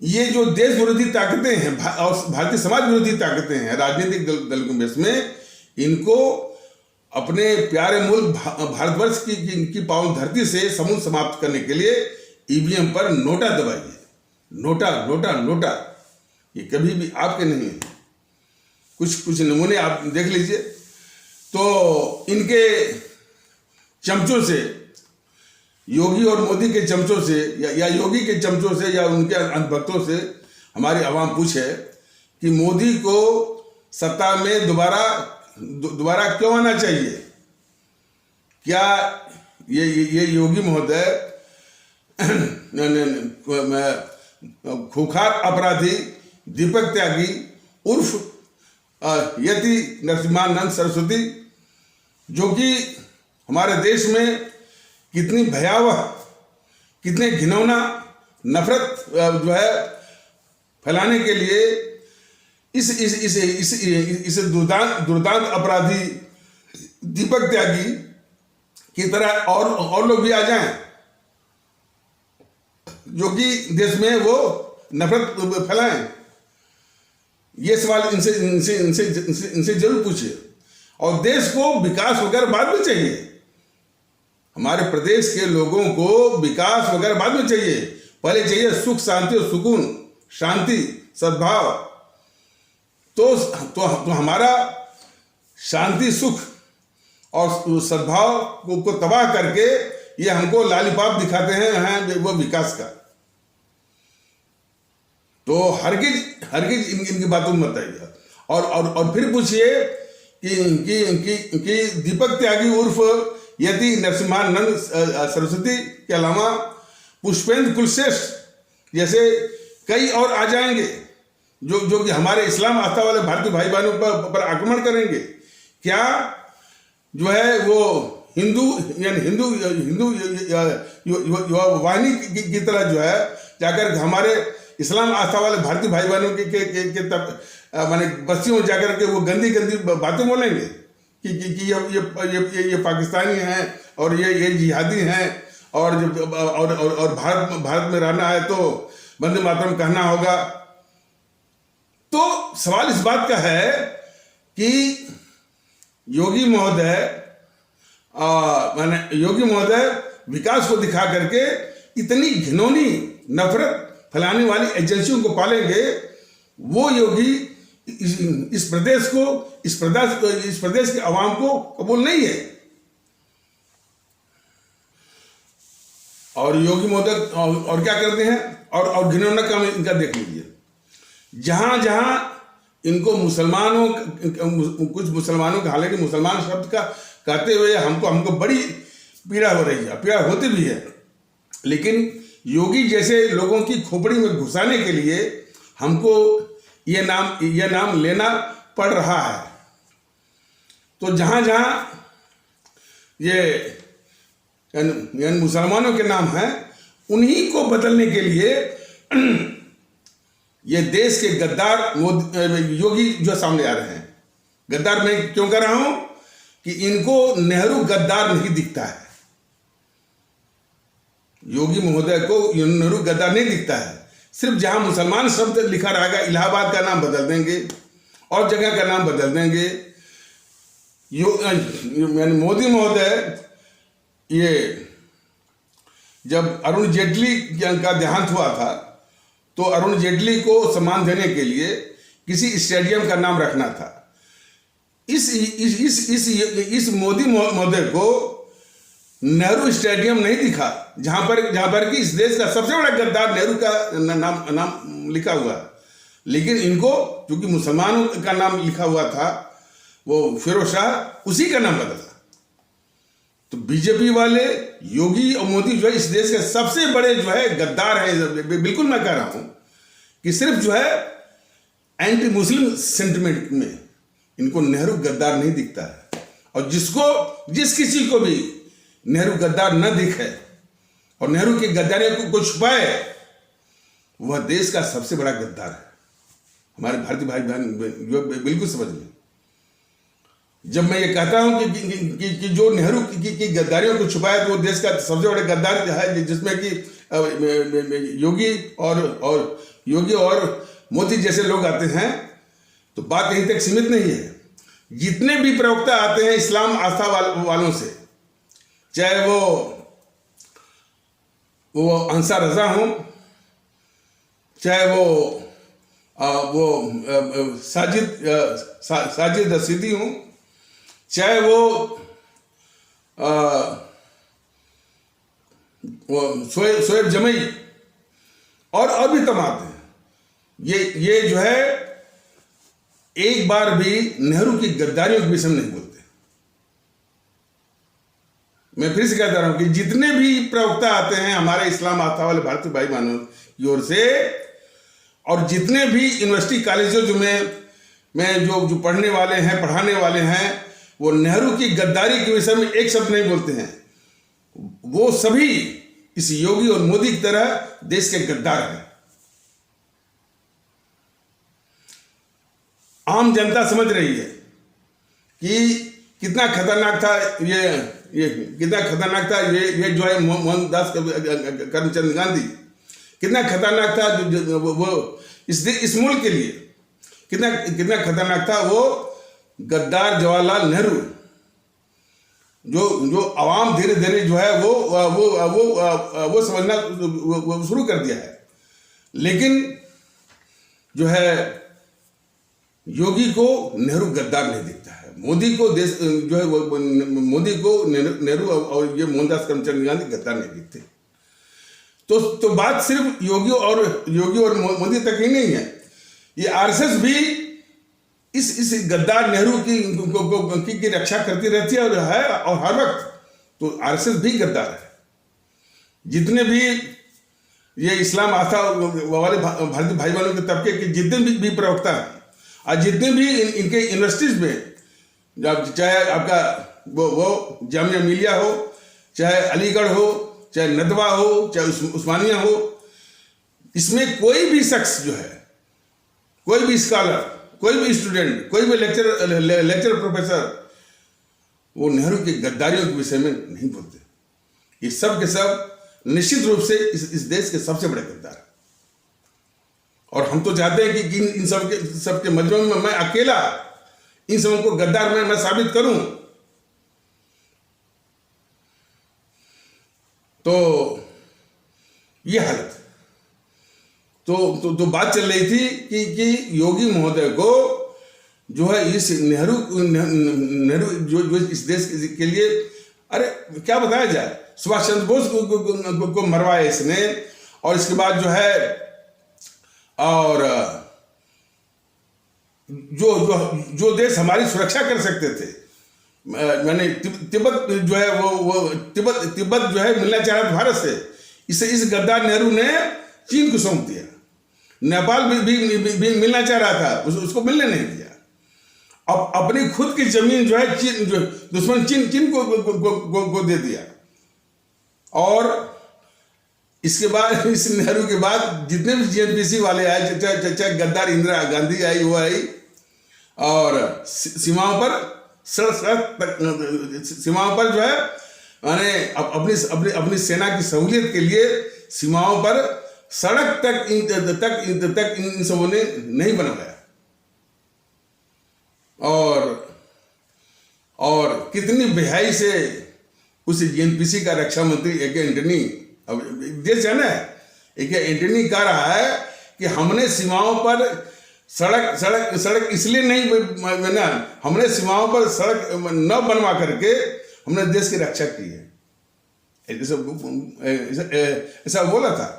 ये जो देश विरोधी ताकतें हैं और भारतीय समाज विरोधी ताकतें हैं राजनीतिक दल के बेस में, इनको अपने प्यारे मुल्क भारतवर्ष की पावन धरती से समूल समाप्त करने के लिए ईवीएम पर नोटा दबाइए। नोटा ये कभी भी आपके नहीं है। कुछ नमूने आप देख लीजिए। तो इनके चमचों से, योगी और मोदी के चमचों से या योगी के चमचों से या उनके अंधभक्तों से हमारी आवाम पूछे कि मोदी को सत्ता में दोबारा क्यों आना चाहिए। क्या ये योगी महोदय खूंखार अपराधी दीपक त्यागी उर्फ यति नरसिम्हानंद सरस्वती, जो कि हमारे देश में कितनी भयावह, कितने घिनौना नफरत जो है फैलाने के लिए इस दुर्दांत अपराधी दीपक त्यागी की तरह और लोग भी आ जाएं, जो कि देश में वो नफरत फैलाएं। ये सवाल इनसे जरूर पूछिए। और देश को विकास वगैरह बाद में चाहिए, हमारे प्रदेश के लोगों को विकास वगैरह बाद में चाहिए, पहले चाहिए सुख, शांति और सुकून, शांति, सद्भाव। तो हमारा शांति, सुख और सद्भाव को तबाह करके ये हमको लालीपाप दिखाते हैं वो विकास का। तो हरगिज इनकी बातों में मत आइए। और फिर पूछिए कि दीपक त्यागी उर्फ यति नरसिम्हानंद सरस्वती के अलावा पुष्पेंद्र कुलश्रेष्ठ जैसे कई और आ जाएंगे जो कि हमारे इस्लाम आस्था वाले भारतीय भाई बहनों पर आक्रमण करेंगे। क्या जो है वो हिंदू वाहिनी की तरह जो है जाकर हमारे इस्लाम आस्था वाले भारतीय भाई बहनों माने बस्तियों में जाकर के वो गंदी गंदी बातें बोलेंगे कि ये पाकिस्तानी हैं और ये जिहादी हैं और भारत में रहना है तो वंदे मातरम कहना होगा। तो सवाल इस बात का है कि योगी महोदय विकास को दिखा करके इतनी घिनौनी नफरत फैलाने वाली एजेंसियों को पालेंगे। वो योगी इस प्रदेश के अवाम को कबूल नहीं है। और योगी महोदय और क्या करते हैं और घिनौना काम इनका देख लीजिए। जहां जहां इनको कुछ मुसलमानों का, हालांकि मुसलमान शब्द का कहते हुए हमको बड़ी पीड़ा हो रही है, पीड़ा होती भी है, लेकिन योगी जैसे लोगों की खोपड़ी में घुसाने के लिए हमको ये नाम लेना पड़ रहा है। तो जहां जहां ये मुसलमानों के नाम हैं, उन्हीं को बदलने के लिए ये देश के गद्दार योगी जो सामने आ रहे हैं। गद्दार मैं क्यों कर रहा हूं कि इनको नेहरू गद्दार नहीं दिखता है। योगी महोदय को नेहरू गद्दार नहीं दिखता है। सिर्फ जहां मुसलमान शब्द लिखा रहेगा, इलाहाबाद का नाम बदल देंगे और जगह का नाम बदल देंगे। मोदी महोदय ये जब अरुण जेटली का देहांत हुआ था तो अरुण जेटली को सम्मान देने के लिए किसी स्टेडियम का नाम रखना था। इस मोदी महोदय को नेहरू स्टेडियम नहीं दिखा, जहां पर कि इस देश का सबसे बड़ा गद्दार नेहरू का नाम लिखा हुआ है। लेकिन इनको क्योंकि मुसलमानों का नाम लिखा हुआ था, वो फिरोज शाह, उसी का नाम बदला। तो बीजेपी वाले योगी और मोदी जो है इस देश के सबसे बड़े जो है गद्दार हैं। बिल्कुल मैं कह रहा हूं कि सिर्फ जो है एंटी मुस्लिम सेंटिमेंट में इनको नेहरू गद्दार नहीं दिखता है। और जिस किसी को भी नेहरू गद्दार न दिखे और नेहरू की गद्दारियों को छुपाए, वह देश का सबसे बड़ा गद्दार है। हमारे भारतीय भाई बहन बिल्कुल समझ लें। जब मैं ये कहता हूं कि जो नेहरू की गद्दारियों को छुपाया तो वो देश का सबसे बड़ा गद्दार है, जिसमें कि योगी और मोदी जैसे लोग आते हैं, तो बात यहीं तक सीमित नहीं है। जितने भी प्रवक्ता आते हैं इस्लाम आस्था वालों से, चाहे वो अंसार रजा हो, चाहे वो साजिद रसीदी हो, चाहे वो शोएब जमई और भी तमाम हैं, ये जो है एक बार भी नेहरू की गद्दारियों के विषय में नहीं बोलते। मैं फिर से कहता रहा हूं कि जितने भी प्रवक्ता आते हैं हमारे इस्लाम आस्था वाले भारतीय भाई बहनों की ओर से, और जितने भी यूनिवर्सिटी कॉलेजों में जो पढ़ने वाले हैं, पढ़ाने वाले हैं, वो नेहरू की गद्दारी के विषय में एक शब्द नहीं बोलते हैं। वो सभी इस योगी और मोदी की तरह देश के गद्दार हैं। आम जनता समझ रही है कि कितना खतरनाक था ये कितना खतरनाक था ये जो है मोहनदास करमचंद गांधी, कितना खतरनाक था वो इस मुल्क के लिए, कितना खतरनाक था वो गद्दार जवाहरलाल नेहरू, जो आवाम धीरे धीरे जो है वो समझना शुरू कर दिया है। लेकिन जो है योगी को नेहरू गद्दार नहीं दिखता है। मोदी को मोदी को नेहरू और ये मोहनदास करमचंद गांधी गद्दार नहीं दिखते। तो बात सिर्फ योगी और मोदी तक ही नहीं है। ये आरएसएस भी इस गद्दार नेहरू की रक्षा करती रहती है और हर वक्त तो आरएसएस भी गद्दार है। जितने भी ये इस्लाम आस्था वाले भारतीय भाई बहनों के तबके के जितने भी प्रवक्ता हैं, और जितने भी इनके यूनिवर्सिटीज में, चाहे आपका वो जामिया मिलिया हो, चाहे अलीगढ़ हो, चाहे नदवा हो, चाहे उस्मानिया हो, इसमें कोई भी शख्स जो है, कोई भी स्कॉलर कोई भी स्टूडेंट, कोई भी लेक्चर प्रोफेसर वो नेहरू की गद्दारियों के विषय में नहीं बोलते। ये सब के सब निश्चित रूप से इस देश के सबसे बड़े गद्दार हैं। और हम तो चाहते हैं कि इन सबके मजमे में मैं अकेला इन सबों को गद्दार मैं साबित करूं। तो ये हालत। तो बात चल रही थी कि योगी महोदय को जो है इस नेहरू जो इस देश के लिए, अरे क्या बताया जाए, सुभाष चंद्र बोस को मरवाया इसने, और इसके बाद जो है और जो देश हमारी सुरक्षा कर सकते थे, मैंने तिब्बत जो है वो तिब्बत जो है मिलना चाह रहा था भारत से, इस गद्दार नेहरू ने चीन को सौंप दिया। नेपाल भी मिलना चाह रहा था, उसको मिलने नहीं दिया। अब अपनी खुद की जमीन जो है चीन, जो दुश्मन चीन को दे दिया। और इसके बाद इस नेहरू के बाद जितने भी जेएनपीसी वाले आए, चाहे गद्दार इंदिरा गांधी आई, वो आई, और सीमाओं पर सीमाओं पर जो है माने अपनी सेना की सहूलियत के लिए सीमाओं पर सड़क तक इन सबों ने नहीं बनवाया। और कितनी बेहाई से उस जेएनपीसी का रक्षा मंत्री ए के एंटनी, अब देश जाना है, ए के एंटनी कह रहा है कि हमने सीमाओं पर सड़क इसलिए नहीं बना, हमने सीमाओं पर सड़क न बनवा करके हमने देश की रक्षा की है, ऐसा बोला था।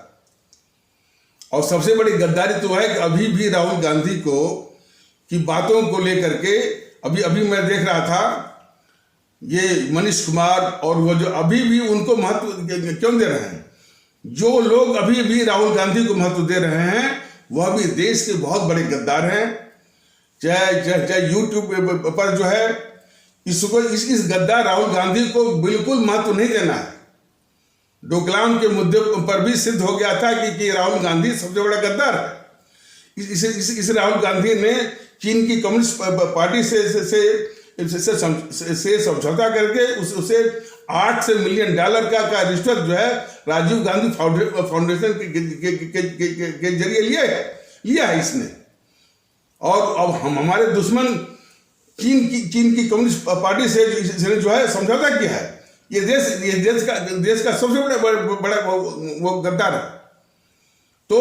और सबसे बड़ी गद्दारी तो है कि अभी भी राहुल गांधी को की बातों को लेकर के अभी मैं देख रहा था, ये मनीष कुमार और वो जो अभी भी उनको महत्व क्यों दे रहे हैं, जो लोग अभी भी राहुल गांधी को महत्व दे रहे हैं वह भी देश के बहुत बड़े गद्दार हैं। चाहे यूट्यूब पर जो है इसको इस गद्दार राहुल गांधी को बिल्कुल महत्व नहीं देना है। डोकलाम के मुद्दे पर भी सिद्ध हो गया था कि राहुल गांधी सबसे बड़ा गद्दार है। इस राहुल गांधी ने चीन की कम्युनिस्ट पार्टी से समझौता करके उसे $800 मिलियन का रिश्वत जो है राजीव गांधी फाउंडेशन के जरिए लिया है इसने। और अब हम हमारे दुश्मन चीन की कम्युनिस्ट पार्टी से जो है समझौता किया है। ये देश का सबसे बड़ा वो गद्दार है। तो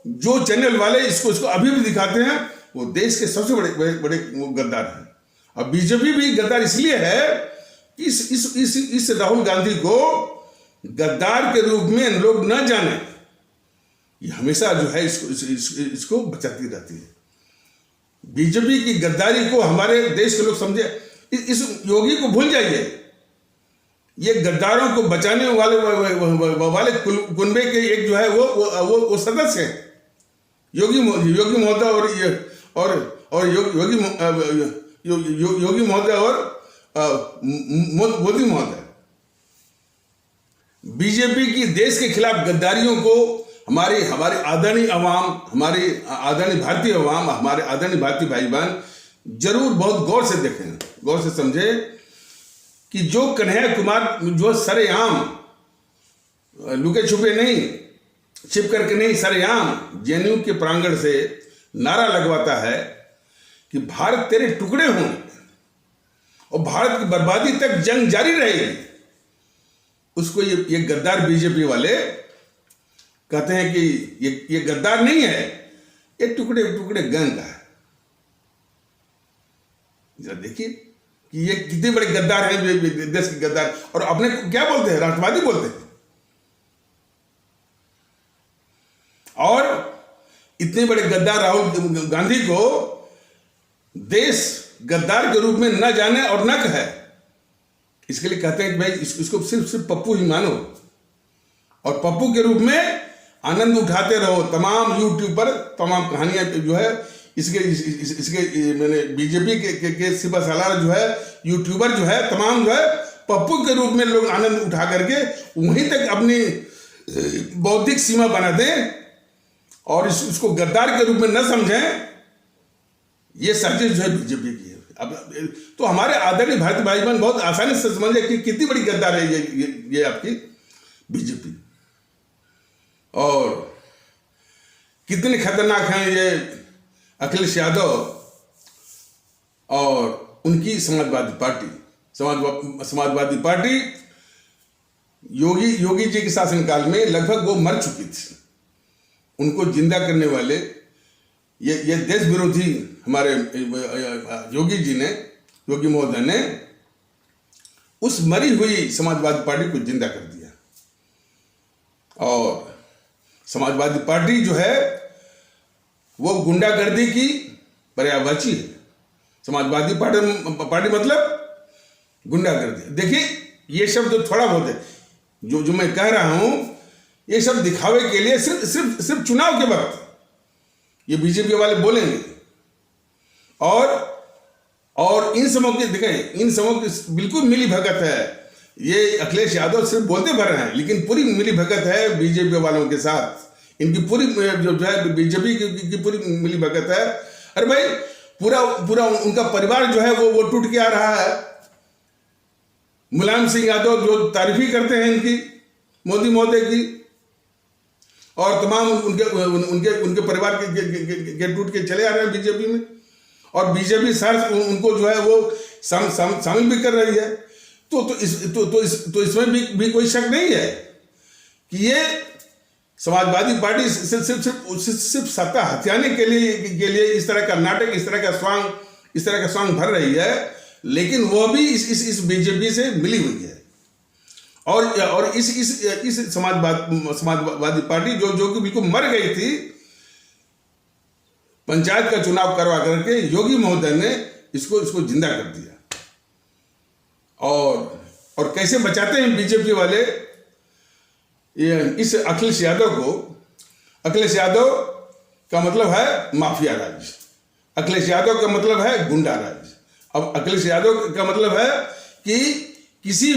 जो चैनल वाले इसको अभी भी दिखाते हैं वो देश के सबसे बड़े वो गद्दार हैं। अब बीजेपी भी गद्दार इसलिए है कि इस राहुल गांधी को गद्दार के रूप में लोग न जाने, ये हमेशा जो है इसको बचाती रहती है। बीजेपी की गद्दारी को हमारे देश के लोग समझे। इस योगी को भूल जाइए, ये गद्दारों को बचाने वाले कुनबे के एक जो है वो सदस्य हैं, योगी महोदय योगी महोदय और मोदी महोदय। बीजेपी की देश के खिलाफ गद्दारियों को हमारी आदरणीय अवाम, हमारी आदरणीय भारतीय अवाम, हमारे आदरणीय भारतीय भाई बहन जरूर बहुत गौर से देखें, गौर से समझें कि जो कन्हैया कुमार जो सरेआम, लुके छुपे नहीं, छिप करके नहीं, सरेआम जेएनयू के प्रांगण से नारा लगवाता है कि भारत तेरे टुकड़े हों और भारत की बर्बादी तक जंग जारी रहेगी, उसको ये गद्दार बीजेपी वाले कहते हैं कि ये गद्दार नहीं है, ये टुकड़े गैंग का है। जरा देखिए कि ये कितने बड़े गद्दार हैं, देश के गद्दार, और अपने को क्या बोलते हैं, राष्ट्रवादी बोलते हैं। और इतने बड़े गद्दार राहुल गांधी को देश गद्दार के रूप में न जाने और न कहे, इसके लिए कहते हैं कि भाई इसको सिर्फ पप्पू ही मानो और पप्पू के रूप में आनंद उठाते रहो। तमाम यूट्यूब पर तमाम कहानियां जो है इसके मैंने बीजेपी के सिपा सालार जो है यूट्यूबर जो है तमाम जो है पप्पू के रूप में लोग आनंद उठा करके वहीं तक अपनी बौद्धिक सीमा बना दें और इसको गद्दार के रूप में न समझें। ये साजिश जो है बीजेपी की है। अब तो हमारे आदरणीय भारतीय भाई बहन बहुत आसानी से समझे कि कितनी बड़ी गद्दार है ये आपकी बीजेपी, और कितने खतरनाक हैं ये अखिलेश यादव और उनकी समाजवादी पार्टी। समाजवादी पार्टी योगी जी के शासनकाल में लगभग वो मर चुकी थी। उनको जिंदा करने वाले ये देश विरोधी हमारे योगी महोदय ने उस मरी हुई समाजवादी पार्टी को जिंदा कर दिया। और समाजवादी पार्टी जो है वो गुंडागर्दी की पर्यायवाची है। समाजवादी पार्टी मतलब गुंडागर्दी। देखिए ये शब्द थोड़ा बहुत है जो मैं कह रहा हूं, ये सब दिखावे के लिए सिर्फ चुनाव के वक्त ये बीजेपी वाले बोलेंगे। और इन समों की देखें, इन समों की बिल्कुल मिली भगत है। ये अखिलेश यादव सिर्फ बोलते भर रहे हैं, लेकिन पूरी मिली भगत है बीजेपी वालों के साथ। इनकी पूरी जो है बीजेपी की पूरी मिली भगत है। अरे भाई पूरा उनका परिवार जो है वो टूट के आ रहा है। मुलायम सिंह यादव जो तारीफी करते हैं इनकी, मोदी महोदय की, और तमाम उनके परिवार के टूट के चले आ रहे हैं बीजेपी में। और बीजेपी सर उनको जो है वो शामिल भी कर रही है। तो इसमें भी कोई शक नहीं है कि ये समाजवादी पार्टी सिर्फ सत्ता हथियाने के लिए इस तरह का नाटक, इस तरह का स्वांग भर रही है। लेकिन वो भी इस बीजेपी से मिली हुई है। और इस समाजवादी पार्टी जो कि बिल्कुल मर गई थी, पंचायत का चुनाव करवा करके योगी महोदय ने इसको जिंदा कर दिया। और कैसे बचाते हैं बीजेपी वाले इस अखिलेश यादव को। अखिलेश यादव का मतलब है माफिया राज, अखिलेश यादव का मतलब है गुंडा राज। अब अखिलेश यादव का मतलब है कि किसी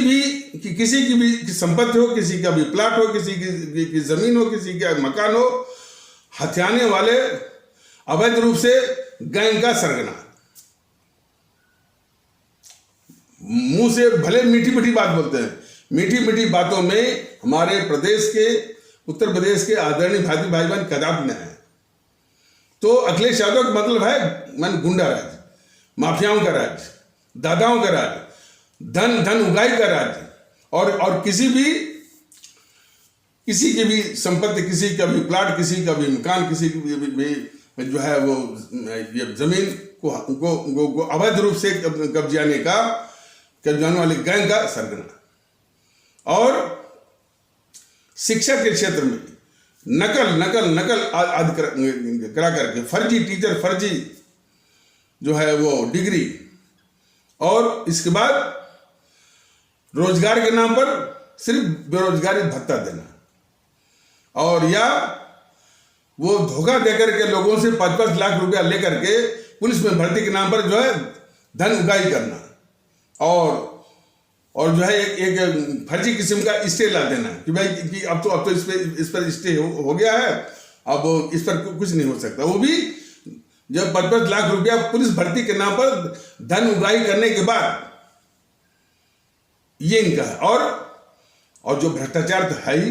की भी संपत्ति हो, किसी का भी प्लाट हो, किसी की जमीन हो, किसी का मकान हो, हथियाने वाले अवैध रूप से गैंग का सरगना। मुंह से भले मीठी मीठी बात बोलते हैं, मीठी मीठी बातों में हमारे उत्तर प्रदेश के आदरणीय भारतीय भाई बहन कदापि न है। तो अखिलेश यादव का मतलब है गुंडा राज, माफियाओं का राज, दादाओं का राज, धन उगाई का राज। और किसी की भी संपत्ति, किसी का भी प्लाट, किसी का भी मकान, किसी की भी जो है वो ये जमीन को अवैध रूप से कब्जाने वाले गैंग का सरगना। और शिक्षा के क्षेत्र में नकल आदि करा करके फर्जी टीचर, फर्जी जो है वो डिग्री, और इसके बाद रोजगार के नाम पर सिर्फ बेरोजगारी भत्ता देना, और या वो धोखा देकर के लोगों से 5-5 लाख रुपया लेकर के पुलिस में भर्ती के नाम पर जो है धन उगाही करना, और जो है एक फर्जी किस्म का स्टे ला देना कि भाई कि अब तो इस पर स्टे हो गया है, अब इस पर कुछ नहीं हो सकता। वो भी जब 5-5 लाख रुपया पुलिस भर्ती के नाम पर धन उगाही करने के बाद, ये इनका है। और जो भ्रष्टाचार तो है ही,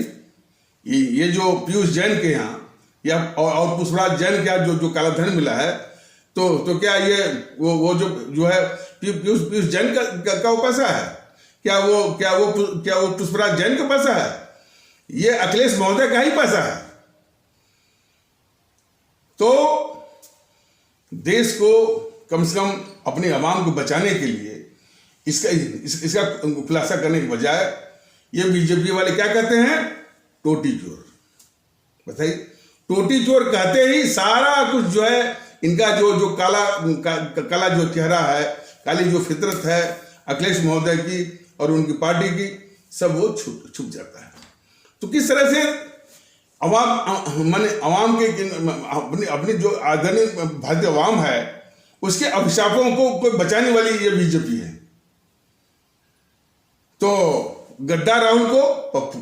ये जो पीयूष जैन के यहाँ या और पुष्पराज जैन के यहाँ जो काला धन मिला है, तो क्या ये वो जो है पीयूष जैन का वो पैसा है? क्या वो पुष्पराज जैन का पैसा है? ये अखिलेश महोदय का ही पैसा है। तो देश को कम से कम अपनी आवाम को बचाने के लिए इसका खुलासा करने के बजाय ये बीजेपी वाले क्या कहते हैं? टोटी चोर। बताइए, टोटी चोर कहते ही सारा कुछ जो है इनका जो काला जो चेहरा है, काली जो फितरत है अखिलेश महोदय की और उनकी पार्टी की, सब वो छुप जाता है। तो किस तरह से अवाम के अपनी जो आदरणीय भारतीय अवाम है उसके अभिशापों को बचाने वाली ये बीजेपी है। तो गद्दार राहुल को पप्पू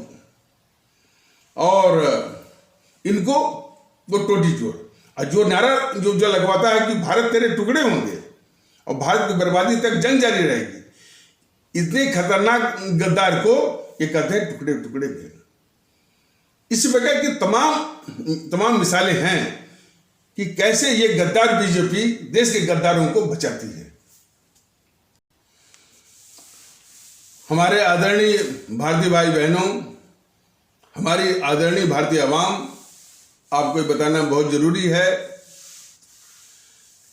और इनको वो टोटी चोर। और जो नारा जो जो लगवाता है कि भारत तेरे टुकड़े होंगे और भारत की बर्बादी तक जंग जारी रहेगी, इतने खतरनाक गद्दार को ये कहते हैं टुकड़े टुकड़े के। इस प्रकार की तमाम मिसालें हैं कि कैसे ये गद्दार बीजेपी देश के गद्दारों को बचाती है। हमारे आदरणीय भारतीय भाई बहनों, हमारी आदरणीय भारतीय आवाम, आपको ये बताना बहुत जरूरी है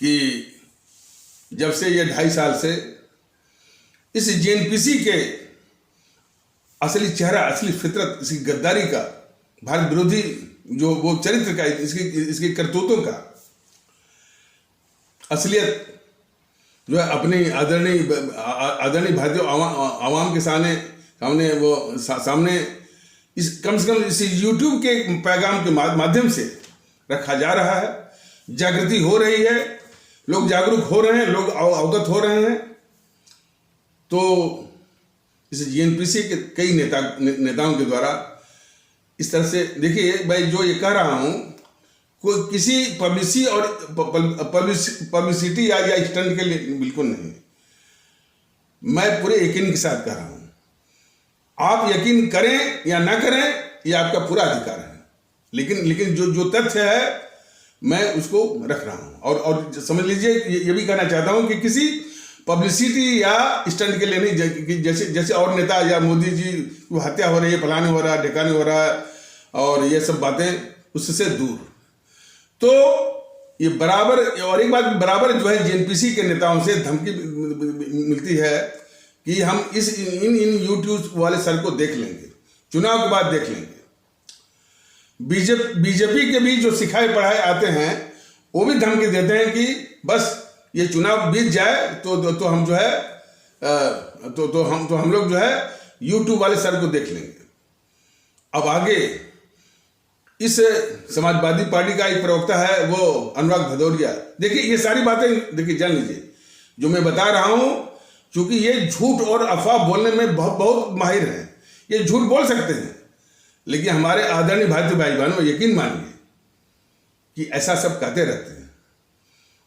कि जब से ये 2.5 साल से इस जेएनपीसी के असली चेहरा, असली फितरत, इसकी गद्दारी का, भारत विरोधी जो वो चरित्र का, इसकी करतूतों का असलियत जो है अपनी आदरणीय भारतीय आवाम के सामने वो सामने इस कम से कम इस यूट्यूब के पैगाम के माध्यम से रखा जा रहा है। जागृति हो रही है, लोग जागरूक हो रहे हैं, लोग अवगत हो रहे हैं। तो इस जेएनपीसी के कई नेताओं के द्वारा इस तरह से, देखिए भाई, जो ये कह रहा हूं कोई किसी पब्लिसिटी या स्टंट के लिए बिल्कुल नहीं, मैं पूरे यकीन के साथ कह रहा हूं। आप यकीन करें या ना करें, ये आपका पूरा अधिकार है, लेकिन जो तथ्य है मैं उसको रख रहा हूं। और समझ लीजिए, ये भी कहना चाहता हूं कि किसी पब्लिसिटी या स्टंट के लिए नहीं, जैसे और नेता या मोदी जी की हत्या हो रही है, फलाने हो रहा है, ढिकाने हो रहा है, और ये सब बातें उससे दूर। तो ये बराबर, और एक बात बराबर जो है जेएनपीसी के नेताओं से धमकी मिलती है कि हम इन यूट्यूब वाले सर को देख लेंगे, चुनाव के बाद देख लेंगे। बीजेपी के भी जो सिखाए पढ़ाए आते हैं वो भी धमकी देते हैं कि बस ये चुनाव बीत जाए तो हम जो है तो हम लोग जो है यूट्यूब वाले सर को देख लेंगे। अब आगे इस समाजवादी पार्टी का एक प्रवक्ता है, वो अनुराग भदौरिया, देखिए ये सारी बातें देखिए जान लीजिए जो मैं बता रहा हूं, क्योंकि ये झूठ और अफवाह बोलने में बहुत माहिर हैं, ये झूठ बोल सकते हैं, लेकिन हमारे आदरणीय भारतीय भाई बहनों यकीन मानिए कि ऐसा सब कहते रहते हैं।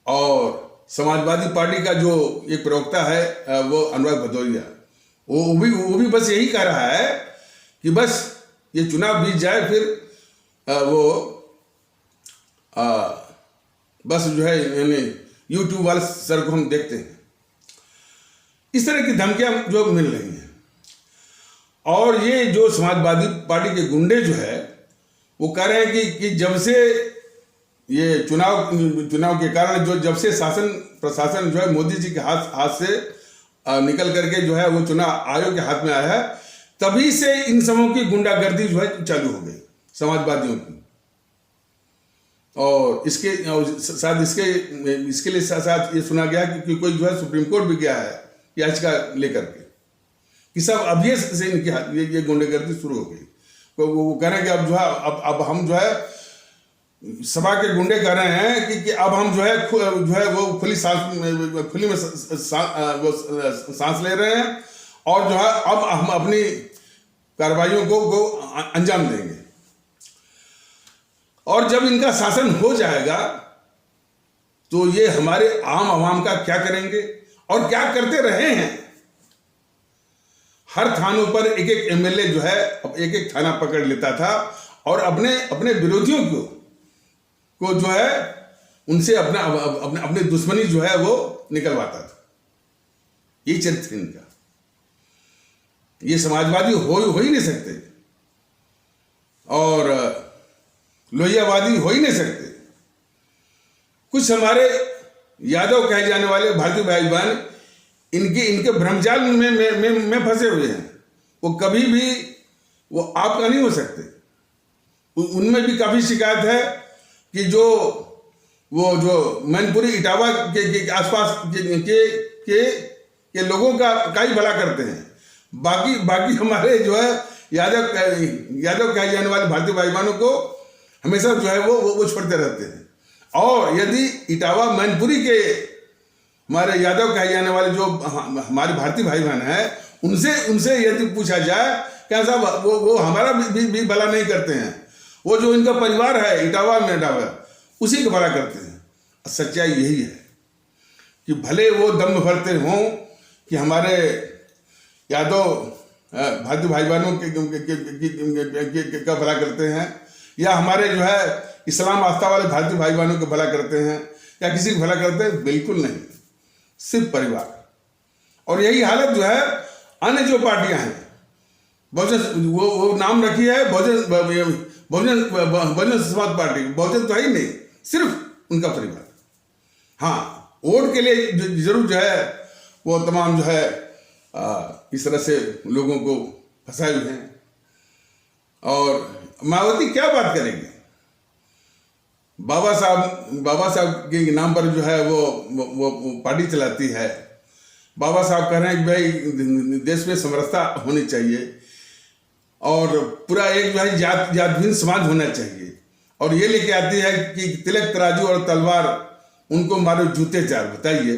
और समाजवादी पार्टी का जो एक प्रवक्ता है वो अनुराग भदौरिया, वो भी बस यही कह रहा है कि बस ये चुनाव बीत जाए, फिर बस जो है यानी यूट्यूब वाले सर को हम देखते हैं। इस तरह की धमकियां जो मिल रही हैं। और ये जो समाजवादी पार्टी के गुंडे जो है वो कह रहे हैं कि जब से ये चुनाव के कारण जब से प्रशासन जो है मोदी जी के हाथ से निकल करके जो है वो चुनाव आयोग के हाथ में आया है, तभी से इन सबों की गुंडागर्दी जो है चालू हो गई समाजवादियों की। और इसके लिए साथ ये सुना गया कि कोई जो है सुप्रीम कोर्ट भी गया है याचिका लेकर के कि सब अभी से इनके हाथ ये गुंडागर्दी शुरू हो गई। तो वो कह रहे हैं कि अब जो है अब हम जो है सभा के गुंडे कह रहे हैं कि अब हम जो है वो खुली में सांस ले रहे हैं, और जो है अब हम अपनी कार्रवाइयों को अंजाम देंगे। और जब इनका शासन हो जाएगा तो ये हमारे आम आवाम का क्या करेंगे और क्या करते रहे हैं। हर थानों पर एक एमएलए जो है एक थाना पकड़ लेता था और अपने विरोधियों को जो है उनसे अपने दुश्मनी जो है वो निकलवाता था। ये चरित्र इनका, ये समाजवादी हो ही नहीं सकते और लोहियावादी हो ही नहीं सकते। कुछ हमारे यादव कहे जाने वाले भारतीय भाई बहन इनके भ्रमजाल में फंसे हुए हैं। वो कभी भी वो आपका नहीं हो सकते। उनमें भी काफी शिकायत है कि जो मैनपुरी इटावा के आसपास के लोगों का ही भला करते हैं। बाकी हमारे जो है यादव कहे जाने वाले भारतीय भाई बहनों को हमेशा जो है वो छोड़ते रहते हैं। और यदि इटावा मैनपुरी के हमारे यादव कहे जाने वाले जो हमारे भारतीय भाई बहन हैं उनसे यदि पूछा जाए क्या साहब वो हमारा भी भला नहीं करते हैं, वो जो इनका परिवार है इटावा में उसी का भला करते हैं। सच्चाई यही है कि भले वो दम भरते हों कि हमारे यादव भारतीय भाई बहनों का भला करते हैं, या हमारे जो है इस्लाम आस्था वाले भारतीय भाई बहनों का भला करते हैं, या किसी का भला करते हैं, बिल्कुल नहीं, सिर्फ परिवार। और यही हालत जो है अन्य जो पार्टियां हैं, बहुजन वो नाम रखी है बहुजन समाज पार्टी, बहुजन तो है ही नहीं, सिर्फ उनका परिवार। हाँ, वोट के लिए जरूर जो है वो तमाम जो है इस तरह से लोगों को फंसाए हुए हैं। और मायावती क्या बात करेंगे? बाबा साहब के नाम पर जो है वो पार्टी चलाती है। बाबा साहब कह रहे हैं कि भाई देश में समरसता होनी चाहिए और पूरा एक जो है जातहीन समाज होना चाहिए, और ये लेके आती है कि तिलक तराजू और तलवार उनको मारो जूते चार। बताइए,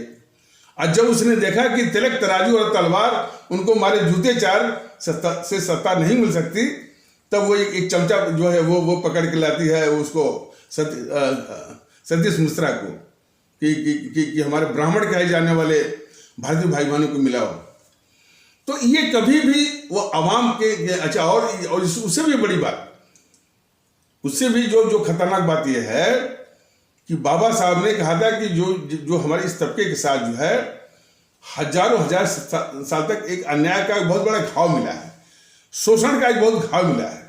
और जब उसने देखा कि तिलक तराजू और तलवार उनको मारे जूते चार से सत्ता नहीं मिल सकती, तब वो एक चमचा जो है वो पकड़ के लाती है उसको सतीश मिश्रा को कि हमारे ब्राह्मण कहे जाने वाले भारतीय भाई बहनों को मिलाओ। तो ये कभी भी वो अवाम के अच्छा, और उससे भी बड़ी बात, उससे भी जो खतरनाक बात यह है कि बाबा साहब ने कहा था कि जो हमारे इस तबके के साथ जो है हजारों हजार साल तक एक अन्याय का एक बहुत बड़ा घाव मिला है, शोषण का एक बहुत घाव मिला है,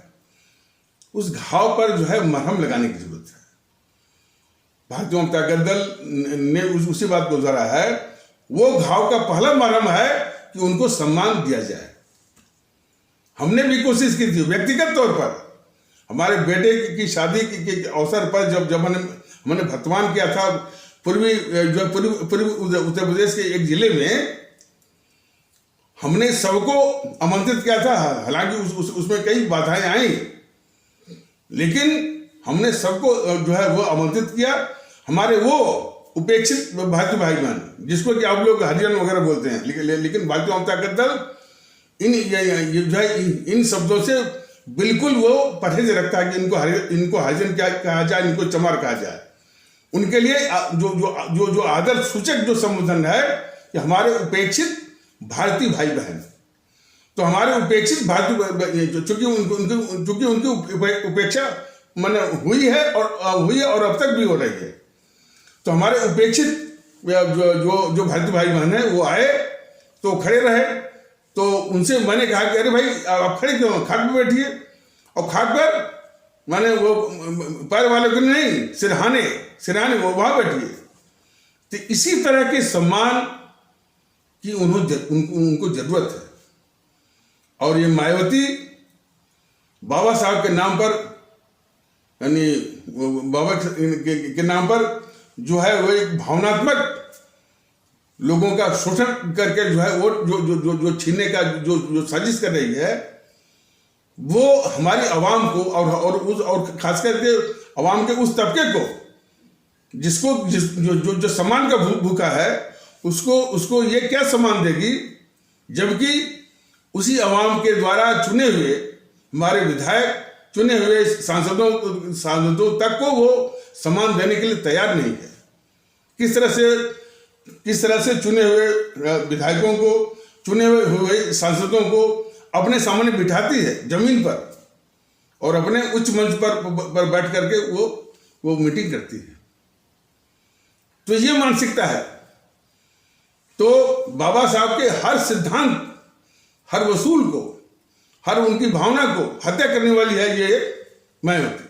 उस घाव पर जो है मरहम लगाने की जरूरत है। भारतीय जनता दल ने उसी बात को दोहराया है। वो घाव का पहला मरहम है कि उनको सम्मान दिया जाए। हमने भी कोशिश की थी व्यक्तिगत तौर पर, हमारे बेटे की शादी के अवसर पर जब हमने भतवान किया था पूर्वी उत्तर प्रदेश के एक जिले में, हमने सबको आमंत्रित किया था। हालांकि उसमें कई बाधाएं आई, लेकिन हमने सबको जो है वो आमंत्रित किया। हमारे वो उपेक्षित भारतीय भाई बहन, जिसको कि आप लोग हरिजन वगैरह बोलते हैं, लेकिन भारतीय जनता दल इन शब्दों से बिल्कुल वो परहेज रखता है कि इनको हरिजन क्या कहा जाए, इनको चमार कहा जाए। उनके लिए जो आदर्श सूचक जो संबोधन है कि हमारे उपेक्षित भारतीय भाई बहन, तो हमारे उपेक्षित भारतीय, चूंकि उनकी उपेक्षा माने हुई है और अब तक भी हो रही है, तो हमारे उपेक्षित जो भारतीय भाई बहन है वो आए तो खड़े रहे। तो उनसे मैंने कहा कि अरे भाई आप खड़े क्यों, खाट पर बैठिए। और खाट पर माने वो पैर वाले को नहीं, सिरहाने वो वहां बैठिए। तो इसी तरह के सम्मान की उनको जरूरत है। और ये मायावती बाबा साहब के नाम पर, यानी बाबा के नाम पर जो है वो एक भावनात्मक लोगों का शोषण करके जो है वो जो छीनने का जो साजिश कर रही है, वो हमारी आवाम को और खास करके आवाम के उस तबके को जो सम्मान का भूखा है, उसको ये क्या सम्मान देगी, जबकि उसी आवाम के द्वारा चुने हुए हमारे विधायक, चुने हुए सांसदों तक को वो सम्मान देने के लिए तैयार नहीं है। किस तरह से चुने हुए विधायकों को, चुने हुए सांसदों को अपने सामने बिठाती है जमीन पर, और अपने उच्च मंच पर बैठ करके वो मीटिंग करती है। तो ये मानसिकता है। तो बाबा साहब के हर सिद्धांत, हर वसूल को, हर उनकी भावना को हत्या करने वाली है ये मायावती।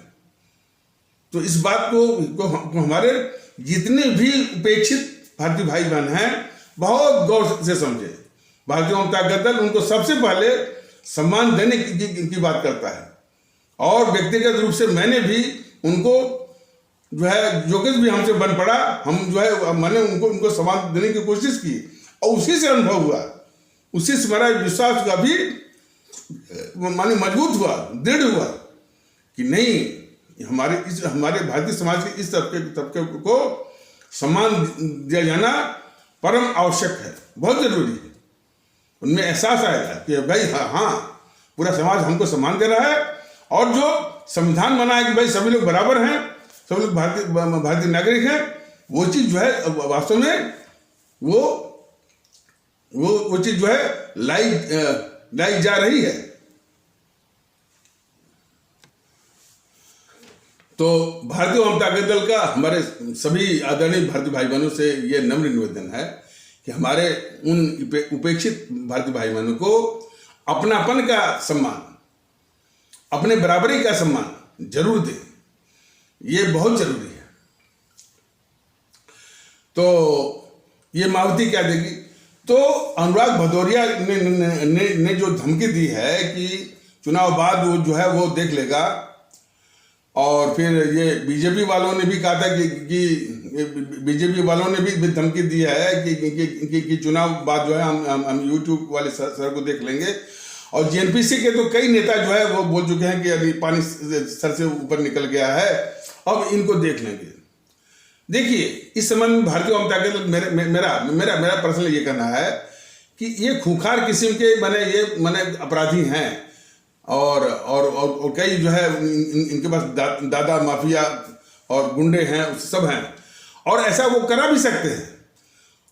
तो इस बात को हमारे जितने भी उपेक्षित भारतीय भाई बहन हैं बहुत गौर से समझे। भारतीय जनता दल उनको सबसे पहले सम्मान देने की बात करता है, और व्यक्तिगत रूप से मैंने भी उनको जो है जो कुछ भी हमसे बन पड़ा, हम जो है मैंने उनको सम्मान देने की कोशिश की, और उसी से अनुभव हुआ, उसी से मेरा विश्वास का भी माने मजबूत हुआ, दृढ़ हुआ कि नहीं, हमारे भारतीय समाज के इस तबके को सम्मान दिया जाना परम आवश्यक है, बहुत जरूरी है। उनमें एहसास आया था कि भाई हाँ पूरा समाज हमको सम्मान दे रहा है, और जो संविधान बना है कि भाई सभी लोग बराबर हैं, सब लोग भारतीय नागरिक हैं, वो चीज जो है वास्तव में वो चीज जो है लाई जा रही है। तो भारतीय वाम ताकत दल का हमारे सभी आदरणीय भारतीय भाई बहनों से यह नम्र निवेदन है कि हमारे उन उपेक्षित भारतीय भाई बहनों को अपनापन का सम्मान, अपने बराबरी का सम्मान जरूर दें, ये बहुत जरूरी है। तो ये मायावती क्या देगी? तो अनुराग भदौरिया ने जो धमकी दी है कि चुनाव बाद वो जो है वो देख लेगा, और फिर ये बीजेपी वालों ने भी कहा था कि बीजेपी वालों ने भी धमकी दी है कि चुनाव बाद जो है हम यूट्यूब वाले सर को देख लेंगे। और जेएनपीसी के तो कई नेता जो है वो बोल चुके हैं कि अभी पानी सर से ऊपर निकल गया है, अब इनको देख लेंगे। देखिए, इस संबंध में भारतीय वाम ताकत दल मेरा पर्सनल ये कहना है कि ये खूंखार किस्म के माने अपराधी हैं, और कई जो है इनके पास दादा माफिया और गुंडे हैं, सब हैं, और ऐसा वो करा भी सकते हैं,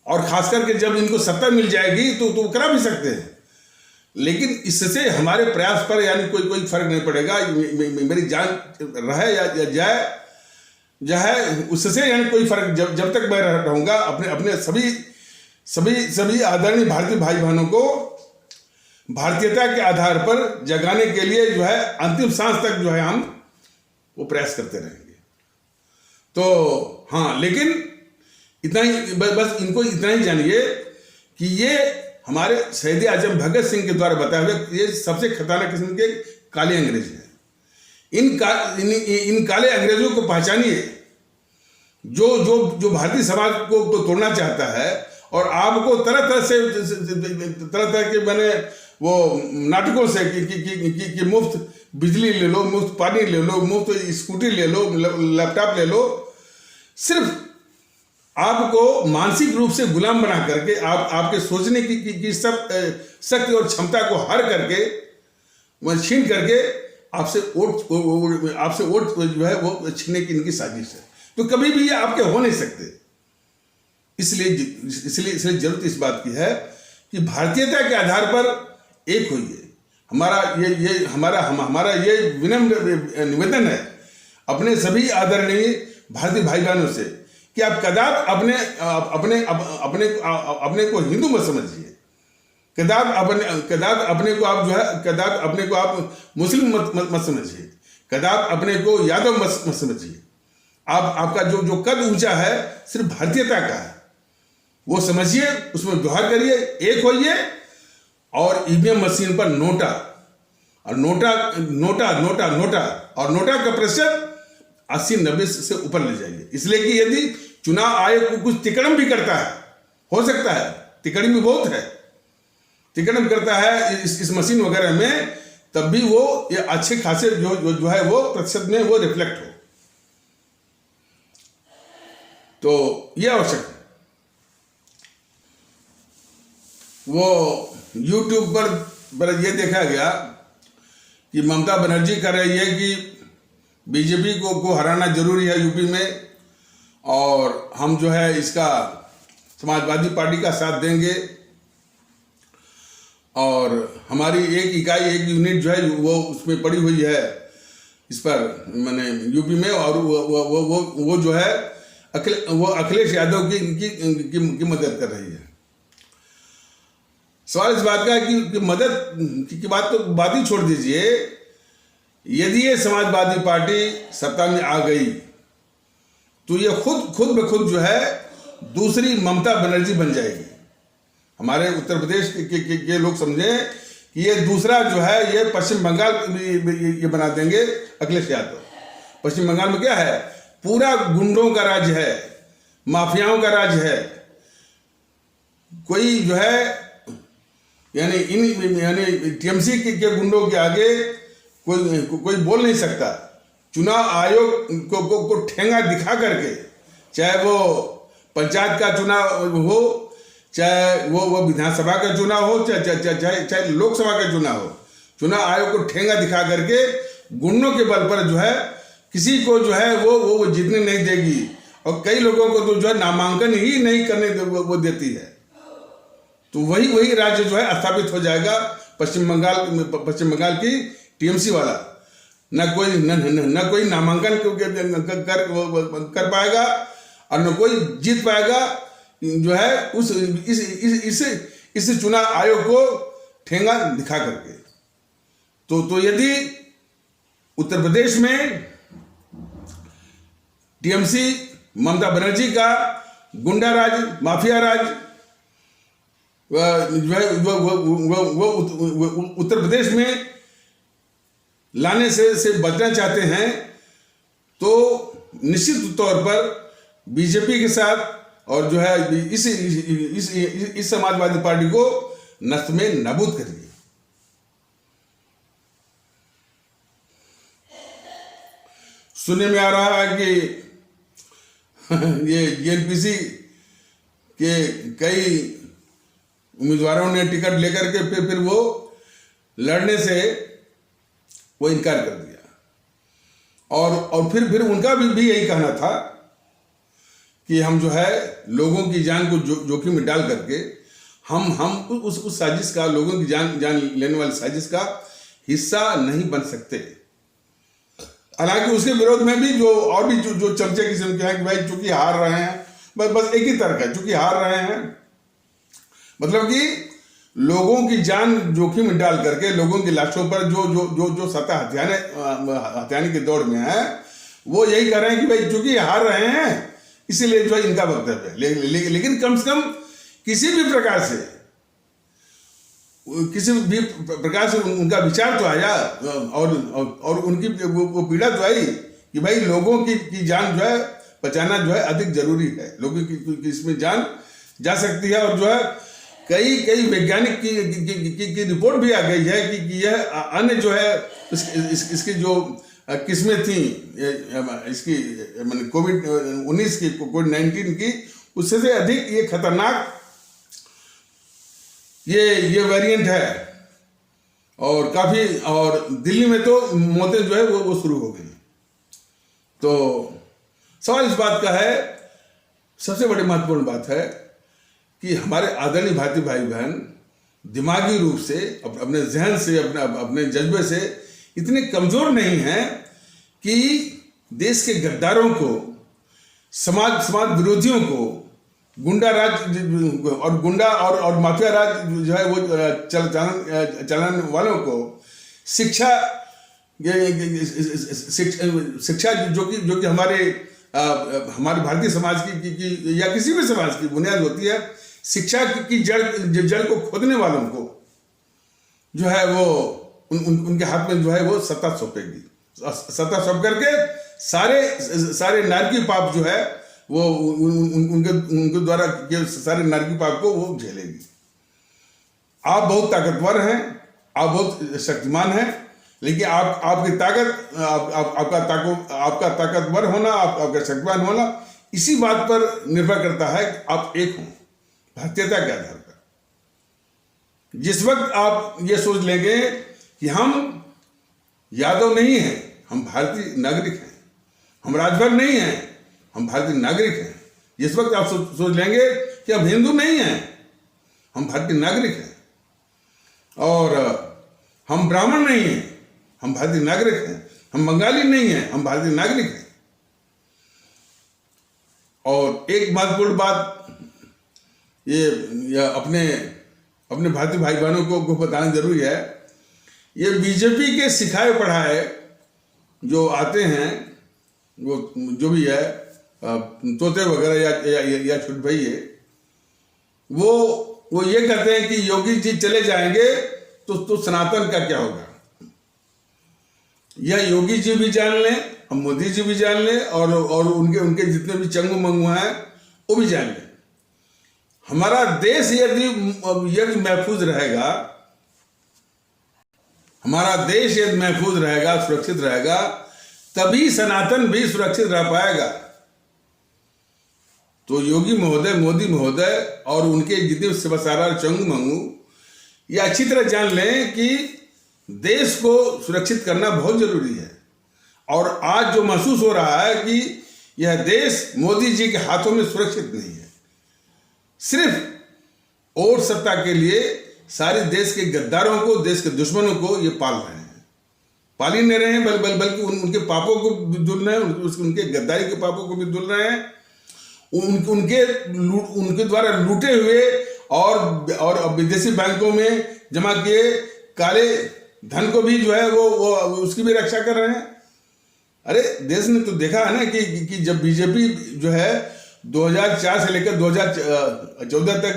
और खास करके जब इनको सत्ता मिल जाएगी तो वो करा भी सकते हैं। लेकिन इससे हमारे प्रयास पर यानी कोई फर्क नहीं पड़ेगा। मेरी जान रहे या जाए उससे यानी कोई फर्क, जब तक मैं रहूंगा अपने सभी आदरणीय भारतीय भाई बहनों को भारतीयता के आधार पर जगाने के लिए जो है अंतिम सांस तक जो है हम वो प्रयास करते रहेंगे। तो हाँ, लेकिन इतना ही बस इनको इतना ही जानिए कि ये हमारे शहीद आजम भगत सिंह के द्वारा बताए हुए ये सबसे खतरनाक किस्म के काले अंग्रेज हैं। इन काले अंग्रेजों को पहचानिए जो भारतीय समाज को तोड़ना चाहता है, और आपको तरह तरह के बने वो नाटकों से कि मुफ्त बिजली ले लो, मुफ्त पानी ले लो, मुफ्त स्कूटी ले लो, लैपटॉप ले लो, सिर्फ आपको मानसिक रूप से गुलाम बना करके आपके सोचने की सब शक्ति और क्षमता को हर करके छीन करके आपसे वोट जो है वो छीनने की इनकी साजिश है। तो कभी भी ये आपके हो नहीं सकते। इसलिए जरूरत इस बात की है कि भारतीयता के आधार पर एक होइए। हमारा ये विनम्र निवेदन है अपने सभी आदरणीय भारतीय भाई बहनों से कि आप कदाप अपने को हिंदू मत समझिए, कदाप अपने को आप जो है कदाप अपने को आप मुस्लिम मत समझिए, कदाप अपने को यादव मत समझिए। आपका जो कद ऊंचा है सिर्फ भारतीयता का है, वो समझिए, उसमें व्यवहार करिए, एक होइए, और ईवीएम मशीन पर नोटा और नोटा का प्रतिशत 80-90 से ऊपर ले जाइए। इसलिए कि यदि चुनाव आयोग कुछ तिकड़म भी करता है, हो सकता है तिकड़म भी बहुत है, तिकड़म करता है इस मशीन वगैरह में, तब भी वो ये अच्छे खासे जो है वो प्रतिशत में वो रिफ्लेक्ट हो। तो ये आवश्यक है। वो YouTube पर ये देखा गया कि ममता बनर्जी कह रही है कि बीजेपी को हराना जरूरी है यूपी में, और हम जो है इसका समाजवादी पार्टी का साथ देंगे, और हमारी एक इकाई एक यूनिट जो है वो उसमें पड़ी हुई है इस पर मैंने यूपी में, और वो जो है अखिलेश यादव की मदद कर रही है। सवाल इस बात का है कि मदद की बात ही छोड़ दीजिए। यदि ये समाजवादी पार्टी सत्ता में आ गई तो ये खुद ब खुद जो है दूसरी ममता बनर्जी बन जाएगी। हमारे उत्तर प्रदेश के लोग समझें कि ये दूसरा जो है ये पश्चिम बंगाल ये बना देंगे अखिलेश यादव। पश्चिम बंगाल में क्या है, पूरा गुंडों का राज्य है, माफियाओं का राज्य है। कोई जो है यानी टीएमसी के गुंडों के आगे कोई बोल नहीं सकता। चुनाव आयोग को ठेंगा दिखा करके, चाहे वो पंचायत का चुनाव हो, चाहे वो विधानसभा का चुनाव हो, चाहे लोकसभा का चुनाव हो, चुनाव आयोग को ठेंगा दिखा करके गुंडों के बल पर जो है किसी को जो है वो जीतने नहीं देगी, और कई लोगों को तो जो है नामांकन ही नहीं करने वो देती है। तो वही राज्य जो है स्थापित हो जाएगा पश्चिम बंगाल की टीएमसी वाला। न कोई नामांकन कर पाएगा और न कोई जीत पाएगा जो है इस चुनाव आयोग को ठेंगा दिखा करके। तो यदि उत्तर प्रदेश में टीएमसी ममता बनर्जी का गुंडा राज, माफिया राज वो उत्तर प्रदेश में लाने से बचना चाहते हैं, तो निश्चित तौर पर बीजेपी के साथ और जो है इस समाजवादी पार्टी को नष्ट में नाबूद करिए। सुनने में आ रहा है कि ये जेएनपीसी के कई उम्मीदवारों ने टिकट लेकर के फिर वो लड़ने से वो इनकार कर दिया, और फिर उनका भी यही कहना था कि हम जो है लोगों की जान को जोखिम में डाल करके हम उस साजिश का, लोगों की जान लेने वाली साजिश का हिस्सा नहीं बन सकते। हालांकि उसके विरोध में भी जो चर्चा किस्म के हैं कि भाई चूंकि हार रहे हैं, बस एक ही तर्क है, चूंकि हार रहे हैं मतलब कि लोगों की जान जोखिम में डाल करके लोगों की लाशों पर जो सत्ता हथियाने की दौड़ में है, वो यही कह रहे हैं कि भाई चूंकि हार रहे हैं इसीलिए जो है इनका वक्तव्य है। लेकिन कम से कम किसी भी प्रकार से उनका विचार तो आया, और उनकी वो पीड़ा तो आई कि भाई लोगों की जान जो है बचाना जो है अधिक जरूरी है। लोगों की इसमें जान जा सकती है, और जो है कई वैज्ञानिक की रिपोर्ट भी आ गई है कि यह अन्य जो है इसकी जो किस्में थी इसकी कोविड-19 की, कोविड-19 की, उससे से अधिक ये खतरनाक ये वेरिएंट है। और दिल्ली में तो मौतें जो है वो शुरू हो गई। तो सवाल इस बात का है, सबसे बड़ी महत्वपूर्ण बात है कि हमारे आदरणीय भारतीय भाई बहन दिमागी रूप से, अपने जहन से, अपने जज्बे से इतने कमजोर नहीं हैं कि देश के गद्दारों को, समाज विरोधियों को, गुंडा राज और माफिया राज जो है वो चलाने वालों को शिक्षा जो कि हमारे भारतीय समाज की या किसी भी समाज की बुनियाद होती है, शिक्षा की जड़ को खोदने वालों को जो है वो उनके हाथ में जो है वो सत्ता सौंपेगी। सत्ता सौंप करके सारे नारकी पाप जो है वो उनके द्वारा किए सारे नारकी पाप को वो झेलेगी। आप बहुत ताकतवर हैं, आप बहुत शक्तिमान हैं, लेकिन आपकी ताकत, आपका ताकतवर होना, आपका शक्तिमान होना इसी बात पर निर्भर करता है कि आप एक हों भारतीयता के आधार पर। जिस वक्त आप ये सोच लेंगे कि हम यादव नहीं हैं, हम भारतीय नागरिक हैं, हम राजभर नहीं हैं, हम भारतीय नागरिक हैं, जिस वक्त आप सोच लेंगे कि हम हिंदू नहीं हैं, हम भारतीय नागरिक हैं, और हम ब्राह्मण नहीं हैं, हम भारतीय नागरिक हैं, हम बंगाली नहीं हैं, हम भारतीय नागरिक हैं। और एक महत्वपूर्ण बात ये अपने भारतीय भाई बहनों को बताना जरूरी है, ये बीजेपी के सिखाए पढ़ाए जो आते हैं, वो जो भी है तोते वगैरह या छुट भैये, वो ये कहते हैं कि योगी जी चले जाएंगे तो सनातन का क्या होगा। यह योगी जी भी जान लें, हम मोदी जी भी जान लें, और उनके जितने भी चंगू मंगू हैं वो भी जान लें, हमारा देश यदि महफूज रहेगा, हमारा देश यदि महफूज रहेगा, सुरक्षित रहेगा, तभी सनातन भी सुरक्षित रह पाएगा। तो योगी महोदय, मोदी महोदय और उनके जितने सेवासारा चंगू मंगू ये अच्छी तरह जान लें कि देश को सुरक्षित करना बहुत जरूरी है। और आज जो महसूस हो रहा है कि यह देश मोदी जी के हाथों में सुरक्षित नहीं है। सिर्फ वोट सत्ता के लिए सारे देश के गद्दारों को, देश के दुश्मनों को ये पाल रहे हैं, पाल ही नहीं रहे हैं, बल्कि उनके पापों को भी धुल रहे हैं, उनके गद्दारी के पापों को भी धुल रहे हैं। उनके द्वारा लूटे हुए और विदेशी बैंकों में जमा किए काले धन को भी जो है वो उसकी भी रक्षा कर रहे हैं। अरे देश ने तो देखा है ना कि जब बीजेपी जो है 2004 से लेकर 2014 तक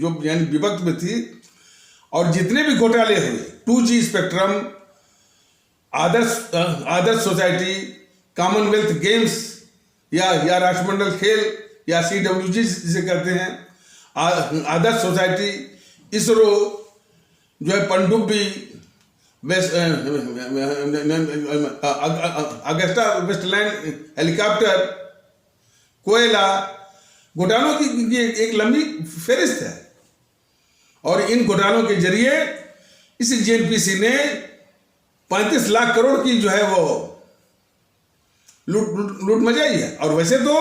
जो यानी विपक्ष में थी, और जितने भी घोटाले हुए, 2G स्पेक्ट्रम, आदर्श सोसाइटी, कॉमनवेल्थ गेम्स या राष्ट्रमंडल खेल या CWG जिसे कहते हैं, आदर्श सोसाइटी, इसरो जो है, पनडुब्बी, अगस्टा वेस्टलैंड हेलीकॉप्टर, कोयला घोटालों की एक लंबी फहरिस्त है। और इन घोटालों के जरिए इस JNPC ने 35 लाख करोड़ की जो है वो लूट मचाई है। और वैसे तो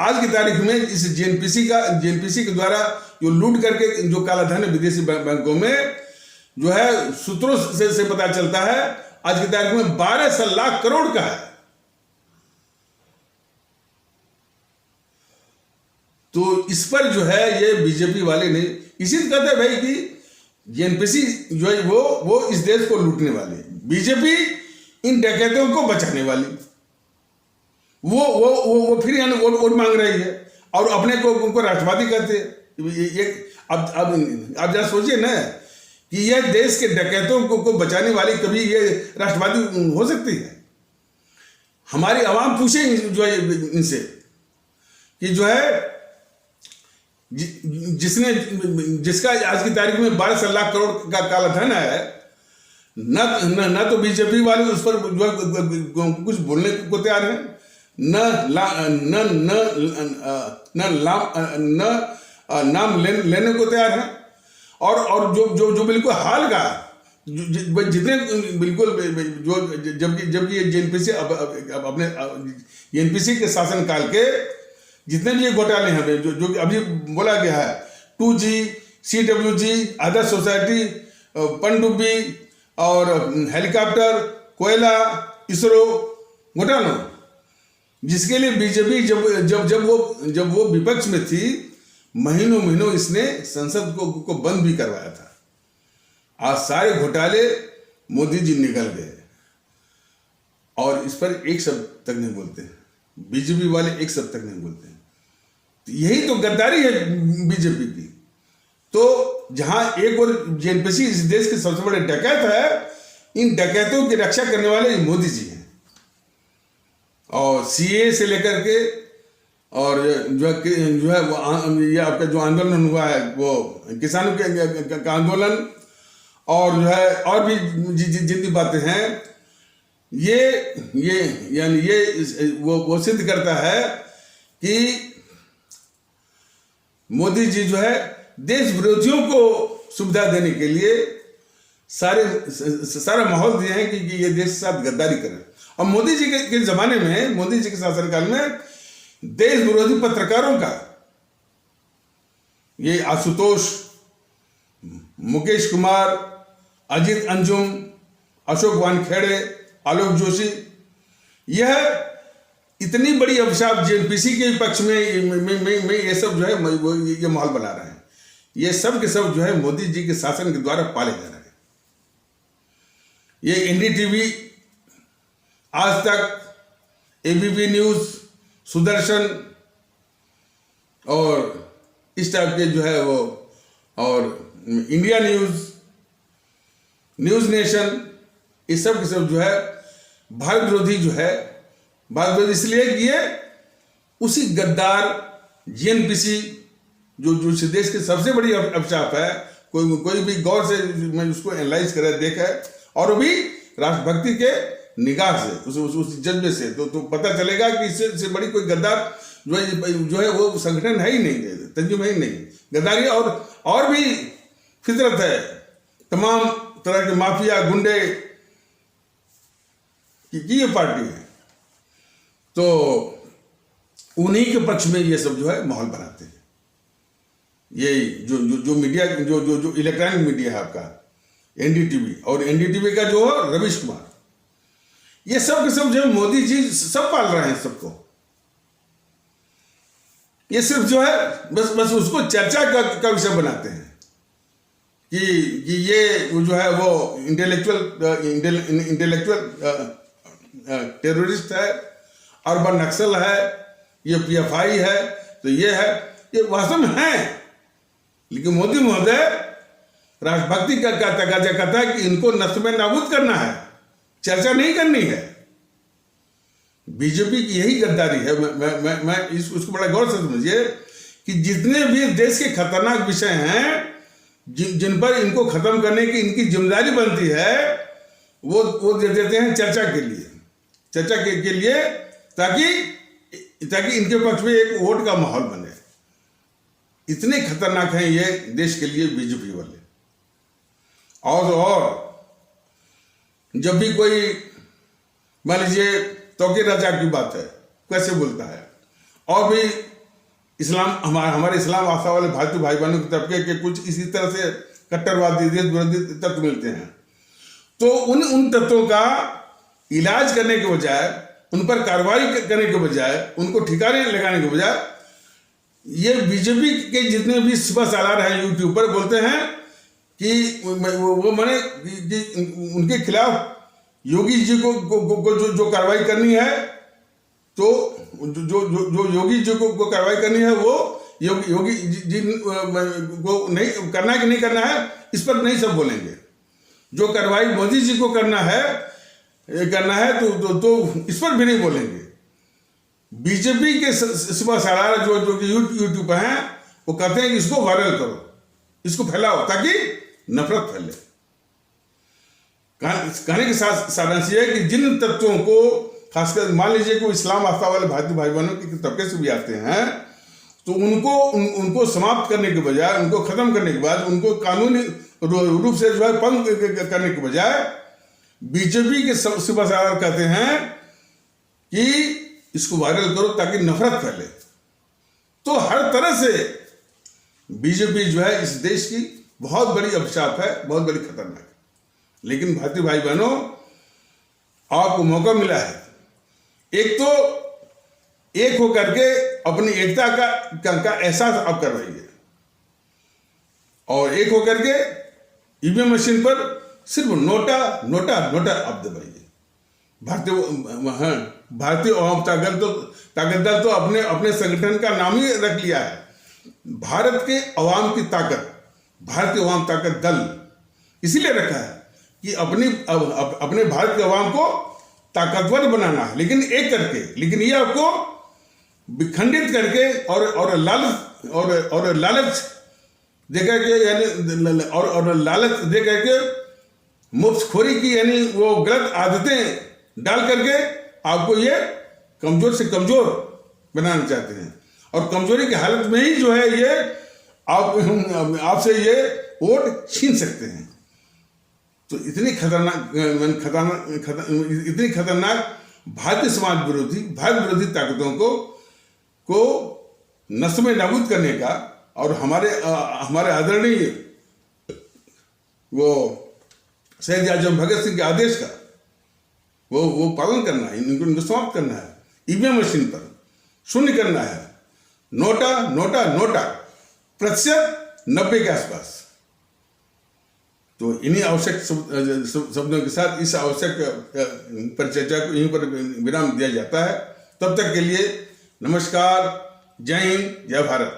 आज की तारीख में इस JNPC के द्वारा जो लूट करके जो काला धन विदेशी बैंकों में जो है, सूत्रों से पता चलता है आज की तारीख में 12 लाख करोड़ का है। तो इस पर जो है ये बीजेपी वाले नहीं, इसी कहते हैं भाई कि JNPC जो है वो इस देश को लूटने वाले, बीजेपी इन डकैतों को बचाने वाली, वो फिर यानी वोट मांग रही है और अपने को उनको राष्ट्रवादी कहते हैं। अब आप जरा सोचिए ना कि यह देश के डकैतों को बचाने वाली कभी ये राष्ट्रवादी हो सकती है? हमारी आवाम पूछे जो है इनसे कि जो है जिसका आज की तारीख में 12 लाख करोड़ का काला धन है, न तो बीजेपी वाले उस पर जो है कुछ बोलने को तैयार है, नाम लेने को तैयार है, और जो बिल्कुल हाल का जितने बिल्कुल जबकि ये JNPC अपने JNPC के शासनकाल के जितने भी ये घोटाले हैं जो अभी बोला गया है, 2G, CWG, आदर्श सोसाइटी, पनडुब्बी और हेलीकॉप्टर, कोयला, इसरो घोटालों, जिसके लिए बीजेपी जब वो विपक्ष में थी, महीनों इसने संसद को बंद भी करवाया था। आज सारे घोटाले मोदी जी निकल गए और इस पर एक शब्द तक नहीं बोलते हैं, बीजेपी वाले एक शब्द तक नहीं बोलते हैं। तो यही तो गद्दारी है बीजेपी की। तो जहां एक और JNPC इस देश के सबसे बड़े डकैत है, इन डकैतों की रक्षा करने वाले मोदी जी हैं। और CA से लेकर के और जो है वो ये आपका जो आंदोलन हुआ है वो किसानों के आंदोलन, और जो है और भी जितनी बातें हैं, ये यानी ये वो सिद्ध करता है कि मोदी जी जो है देश विरोधियों को सुविधा देने के लिए सारा माहौल दिए हैं कि ये देश के साथ गद्दारी करें। और मोदी जी के जमाने में, मोदी जी के शासनकाल में देश विरोधी पत्रकारों का, ये आशुतोष, मुकेश कुमार, अजीत अंजुम, अशोक वानखेड़े, आलोक जोशी, यह इतनी बड़ी अभिशाप JNPC के पक्ष में ये सब जो है ये माहौल बना रहे हैं। ये सब के सब जो है मोदी जी के शासन के द्वारा पाले जा रहे हैं। ये NDTV, आज तक, ABP न्यूज, सुदर्शन और इस टाइप के जो है वो, और इंडिया न्यूज नेशन, ये सब के सब जो है भारत विरोधी जो है, भारत विरोधी इसलिए कि ये उसी गद्दार JNPC जो इस देश की सबसे बड़ी अभिशाप है, कोई भी गौर से मैं उसको एनालाइज करे, देखा और वो भी राष्ट्रभक्ति के निगाह से, उस जज्बे से, तो पता चलेगा कि इससे बड़ी कोई गद्दार जो है वो संगठन है ही नहीं, तंजीम है ही नहीं। गद्दारी और भी फितरत है, तमाम तरह के माफिया, गुंडे कि ये पार्टी है, तो उन्हीं के पक्ष में ये सब जो है माहौल बनाते हैं। ये जो मीडिया जो इलेक्ट्रॉनिक मीडिया है आपका एनडीटीवी, और एनडीटीवी का जो है रवीश कुमार, ये सब के सब जो मोदी जी सब पाल रहे हैं सबको। ये सिर्फ जो है बस उसको चर्चा का विषय बनाते हैं कि ये जो है वो इंटेलेक्चुअल टेररिस्ट है, अर्बन नक्सल है, ये पीएफआई है, तो ये है, ये वास्तव में है। लेकिन मोदी महोदय राष्ट्रभक्ति का तकाजा करता है कि इनको नष्ट में नाबूद करना है, चर्चा नहीं करनी है। बीजेपी की यही गद्दारी है। मैं उसको बड़ा गौर से समझिए कि जितने भी देश के खतरनाक विषय हैं जिन पर इनको खत्म करने की इनकी जिम्मेदारी बनती है, वो दे देते हैं चर्चा के लिए, ताकि इनके पक्ष में एक वोट का माहौल बने। इतने खतरनाक हैं ये देश के लिए बीजेपी वाले। और जब भी कोई मान लीजिए तौकीर रजा की बात है, कैसे बोलता है, और भी इस्लाम हमारे इस्लाम आस्था वाले भारतीय भाई बहनों के तबके के कुछ इसी तरह से कट्टरवादी देश विरोधी तत्व मिलते हैं, तो उन तत्वों का इलाज करने के बजाय, उन पर कार्रवाई करने के बजाय, उनको ठिकाने लगाने के बजाय, ये बीजेपी के जितने भी सुबह सालार हैं यूट्यूब पर बोलते हैं कि वो माने कि उनके खिलाफ योगी जी को जो कार्रवाई करनी है, तो जो योगी जी को कार्रवाई करनी है, वो योगी जी को नहीं करना है कि नहीं करना है, इस पर नहीं सब बोलेंगे। जो कार्रवाई मोदी जी को करना है तो इस पर भी नहीं बोलेंगे। बीजेपी के सुबह सालार जो कि यूट्यूब पर हैं, वो कहते हैं कि इसको वायरल करो, इसको फैलाओ ताकि नफरत फैले। कहने के साथ सारांश ये है कि जिन तत्वों को, खासकर मान लीजिए कि इस्लाम आस्था वाले भारतीय भाई बहनों के तबके से भी आते हैं, तो उनको समाप्त करने के बजाय, उनको खत्म करने के बाद, उनको कानूनी रूप से जो है पंग करने के बजाय, बीजेपी के सुबह सालार कहते हैं कि इसको वायरल करो ताकि नफरत फैले। तो हर तरह से बीजेपी जो है इस देश की बहुत बड़ी अभिशाप है, बहुत बड़ी खतरनाक है। लेकिन भारतीय भाई बहनों, आपको मौका मिला है, एक तो एक होकर के अपनी एकता का एहसास आप करवाइए, और एक होकर के ईवीएम मशीन पर सिर्फ नोटा आप दबाइए। भारतीय अवाम ताकत दल तो अपने संगठन का नाम ही रख लिया है, भारत के अवाम की ताकत, भारतीय अवाम ताकत दल इसीलिए रखा है कि अपने भारत के अवाम को ताकतवर बनाना है, लेकिन एक करके, लेकिन ये आपको विखंडित करके और लालच देकर के, यानी और लालच देकर के मुफ्तखोरी की, यानी वो गलत आदतें डाल करके आपको ये कमजोर से कमजोर बनाना चाहते हैं, और कमजोरी की हालत में ही जो है ये आपसे ये वोट छीन सकते हैं। तो इतनी खतरनाक भारतीय समाज विरोधी, भारत विरोधी ताकतों को नष्ट में नाबूद करने का, और हमारे आदरणीय वो शहीद आजम भगत सिंह के आदेश का वो पालन करना है, इनको समाप्त करना है, ईवीएम मशीन पर शून्य करना है, नोटा प्रतिशत 90 के आसपास। तो इन्हीं आवश्यक शब्दों के साथ इस आवश्यक परिचर्चा को यहीं पर विराम दिया जाता है। तब तक के लिए नमस्कार, जय हिंद, जय भारत।